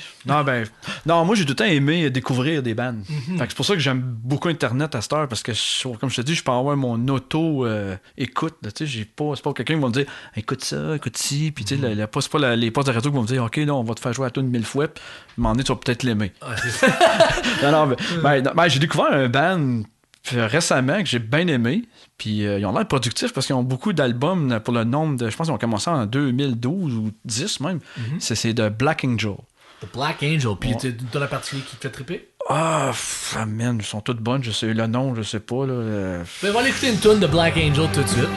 Non, moi, j'ai tout le temps aimé découvrir des bands. Fait que c'est pour ça que j'aime beaucoup Internet à cette heure, parce que, comme je te dis, je peux avoir mon auto-écoute, tu sais. C'est pas quelqu'un qui va me dire, écoute ça, écoute ci, puis tu sais, c'est pas les postes de radio qui vont me dire, OK, là, on va te faire jouer à tout 1000 fois, puis à un moment donné, tu vas peut-être l'aimer. J'ai découvert un band récemment que j'ai bien aimé. Puis ils ont l'air productifs parce qu'ils ont beaucoup d'albums pour le nombre de. Je pense qu'ils ont commencé en 2012 ou 10 même. C'est de Black Angel. The Black Angel. Puis t'as la particulier qui te fait triper? Man, ils sont toutes bonnes. Je sais le nom, je sais pas. Là, on va aller écouter une tune de Black Angel tout de suite.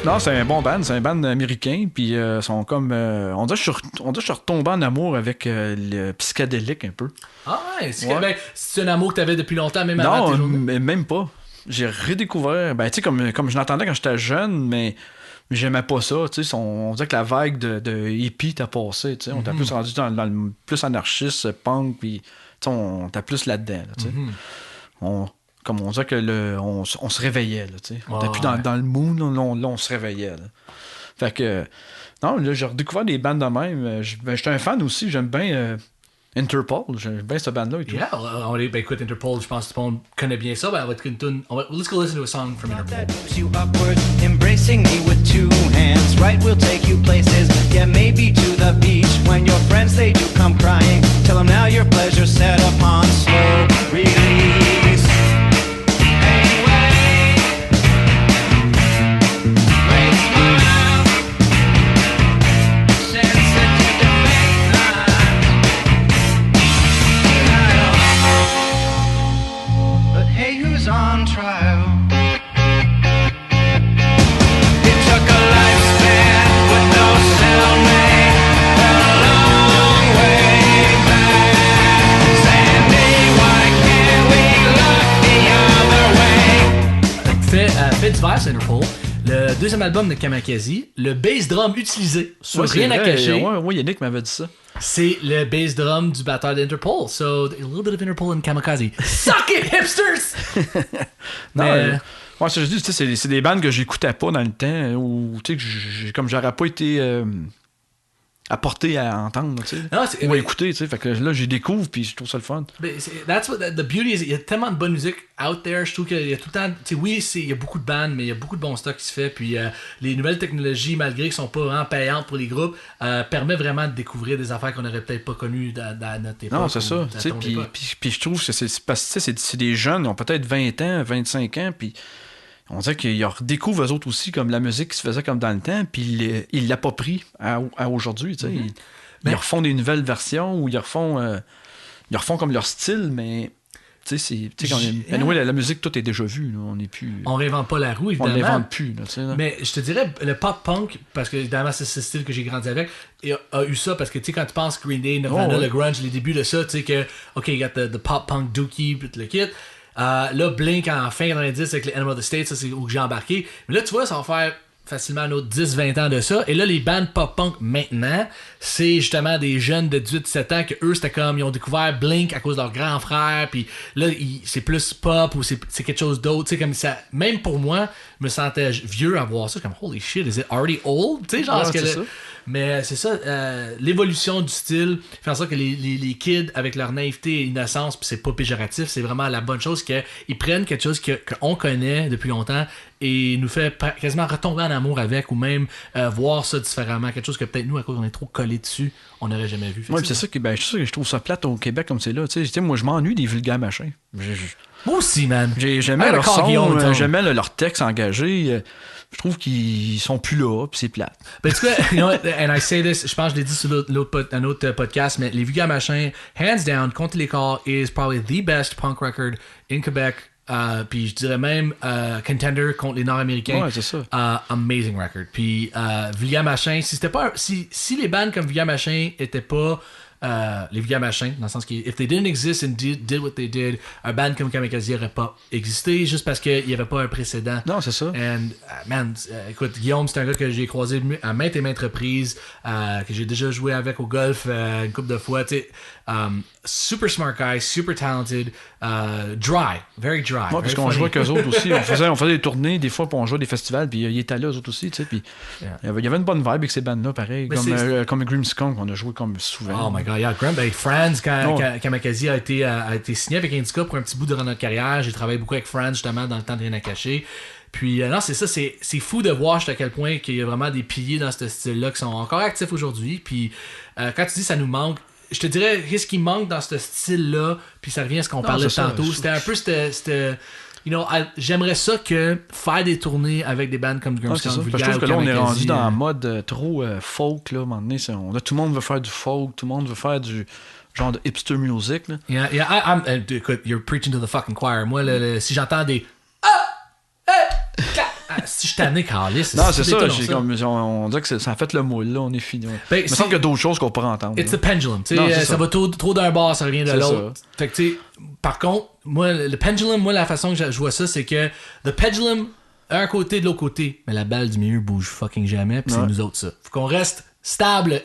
Non, c'est un bon band, c'est un band américain, puis sont comme... on dirait que je suis retombé en amour avec le psychédélique un peu. Ah ouais, c'est un amour que t'avais depuis longtemps, même avant tes journées? Non, même pas. J'ai redécouvert, tu sais, comme je l'entendais quand j'étais jeune, mais j'aimais pas ça, tu sais, on dirait que la vague de hippie t'a passé, tu sais, on t'a plus rendu dans le plus anarchiste, punk, puis tu sais, on t'a plus là-dedans, là, tu sais. Comme on dirait que on se réveillait, là, tu sais. On était plus dans le mood, là, on se réveillait, là. Fait que, non, là, j'ai redécouvert des bandes de même. J'étais un fan aussi, j'aime bien Interpol, j'aime bien cette bande-là et tout. Yeah, écoute, Interpol, je pense que tout le monde connaît bien ça. On va écouter une tune. Let's go listen to a song from Interpol. You upward, embracing me with two hands. Right, we'll take you places. Yeah, maybe to the beach. When your friends, they do come crying. Tell them now your pleasure's set upon slow release. On trial. It took a lifespan with no cellmate, a long way back. Sandy, why can't we look the other way? Fait divers, c'est Interpol. Le deuxième album de Kamakazi, le bass drum utilisé sur Rien à cacher. Ouais, Yannick m'avait dit ça. C'est le bass drum du batteur d'Interpol. So, a little bit of Interpol and Kamikaze. Suck it, hipsters! Non, ouais, ça, je dis, c'est des bandes que j'écoutais pas dans le temps, ou tu sais, comme j'aurais pas été apporté à entendre, tu sais, ou à écouter, tu sais. Fait que là, j'y découvre, puis je trouve ça le fun. That's what the beauty is. Il y a tellement de bonne musique out there. Je trouve qu'il y a tout le temps. Tu sais, oui, il y a beaucoup de bandes, mais il y a beaucoup de bon stock qui se fait. Puis les nouvelles technologies, malgré qu'elles sont pas vraiment payantes pour les groupes, permet vraiment de découvrir des affaires qu'on n'aurait peut-être pas connues dans notre époque. Non, c'est ça. Puis je trouve que c'est parce que c'est des jeunes, ils ont peut-être 20 ans, 25 ans, puis on dirait qu'ils redécouvrent eux autres aussi comme la musique qui se faisait comme dans le temps, puis ils l'approprient à aujourd'hui, tu sais. Ils refont des nouvelles versions ou ils refont comme leur style, mais tu sais, la musique, tout est déjà vu, là. On réinvente pas la roue, évidemment. On l'invente plus, là, tu sais, là. Mais je te dirais, le pop-punk, parce que évidemment c'est ce style que j'ai grandi avec, a eu ça, parce que tu sais, quand tu penses Green Day, Nirvana, le grunge, les débuts de ça, tu sais que, OK, you got the pop-punk dookie, puis le kit. Là, Blink en fin 90 avec les Animal of the State, ça c'est où j'ai embarqué. Mais là, tu vois, ça va faire facilement un autre 10-20 ans de ça. Et là, les bands pop-punk maintenant, c'est justement des jeunes de 18-17 ans que eux, c'était comme, ils ont découvert Blink à cause de leur grand frère, puis là, c'est plus pop ou c'est quelque chose d'autre. Tu sais, comme ça, même pour moi, je me sentais vieux à voir ça, comme holy shit, is it already old? Tu sais, genre, Mais c'est ça, l'évolution du style fait en sorte que les kids, avec leur naïveté et innocence, puis c'est pas péjoratif, c'est vraiment la bonne chose qu'ils prennent quelque chose qu'on connaît depuis longtemps et nous fait quasiment retomber en amour avec, ou même voir ça différemment, quelque chose que peut-être nous, à cause qu'on est trop collés dessus, on n'aurait jamais vu. Ouais, c'est ça que je trouve ça plate au Québec comme c'est là. Tu sais, moi, je m'ennuie des vulgaires machins. Moi aussi, man. J'aimais leur son, j'aimais leur texte engagé. Je trouve qu'ils sont plus là, puis c'est plate. Ben, en tout cas, you know what, and I say this, je pense que je l'ai dit sur un autre podcast, mais les vulgaires machins, hands down, Contre les corps is probably the best punk record in Quebec. Puis je dirais même contender contre les Nord-Américains. Ouais, c'est ça. Amazing record. Puis Vulgaire Machin, si les bands comme Vulgaire Machin étaient pas les Vulgaires Machins, dans le sens que if they didn't exist and did what they did, un band comme Kamikaze n'aurait pas existé juste parce qu'il n'y avait pas un précédent. Non, c'est ça. And man, écoute, Guillaume, c'est un gars que j'ai croisé à maintes et maintes reprises, que j'ai déjà joué avec au golf une couple de fois. Tu sais, super smart guy, super talented, dry, very dry. Ouais, parce qu'on jouait avec eux autres aussi. On faisait des tournées, des fois, puis on jouait des festivals, puis il était là, eux autres aussi, tu sais. Puis il y avait une bonne vibe avec ces bandes-là, pareil. Comme Grimmskunk, on a joué comme souvent. Oh my god, yeah, Franz, quand Kamikaze a été signé avec Indica pour un petit bout durant notre carrière, j'ai travaillé beaucoup avec Franz, justement, dans le temps de Rien à cacher. Puis non, c'est ça, c'est fou de voir à quel point qu'il y a vraiment des piliers dans ce style-là qui sont encore actifs aujourd'hui. Puis quand tu dis ça nous manque, je te dirais, qu'est-ce qui manque dans ce style-là, puis ça revient à ce qu'on parlait tantôt, c'était un peu j'aimerais ça que faire des tournées avec des bands comme Grimmskunk, Vulgaire. Je trouve que là, on est rendu dans un mode trop folk, là, à un moment donné. Tout le monde veut faire du folk, tout le monde veut faire du genre de hipster music, là. Yeah, écoute, you're preaching to the fucking choir. Moi, si j'entends des... si je t'en ai calé, non, c'est ça. On dirait que ça a fait le moule, là, on est fini. Il me semble qu'il y a d'autres choses qu'on pourrait entendre. It's the pendulum. Ça va trop d'un bord, ça revient de l'autre. Fait que, tu sais, par contre, moi, le pendulum, moi, la façon que je vois ça, c'est que le pendulum, un côté de l'autre côté, mais la balle du milieu bouge fucking jamais, puis c'est nous autres, ça. Faut qu'on reste stable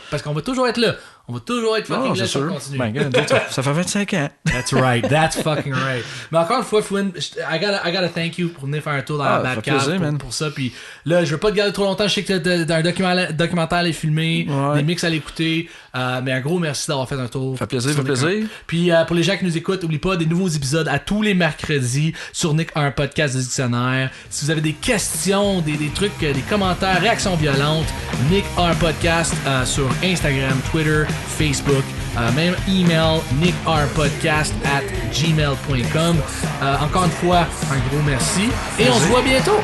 parce qu'on va toujours être là. On va toujours être fucking là si on continue. Ça fait 25 ans. That's right. That's fucking right. Mais encore une fois, Flynn, I gotta thank you pour venir faire un tour dans la Batcave pour ça. Puis là, je veux pas te garder trop longtemps. Je sais que t'as un documentaire à les filmer, des mix à l'écouter. Mais un gros merci d'avoir fait un tour. Ça fait plaisir. Puis pour les gens qui nous écoutent, n'oubliez pas des nouveaux épisodes à tous les mercredis sur Nick, un podcast de dictionnaire. Si vous avez des questions, des trucs, des commentaires, réactions violentes, Nick, un podcast sur Instagram, Twitter, Facebook, même email nickrpodcast@gmail.com. Encore une fois, un gros merci et on se voit bientôt.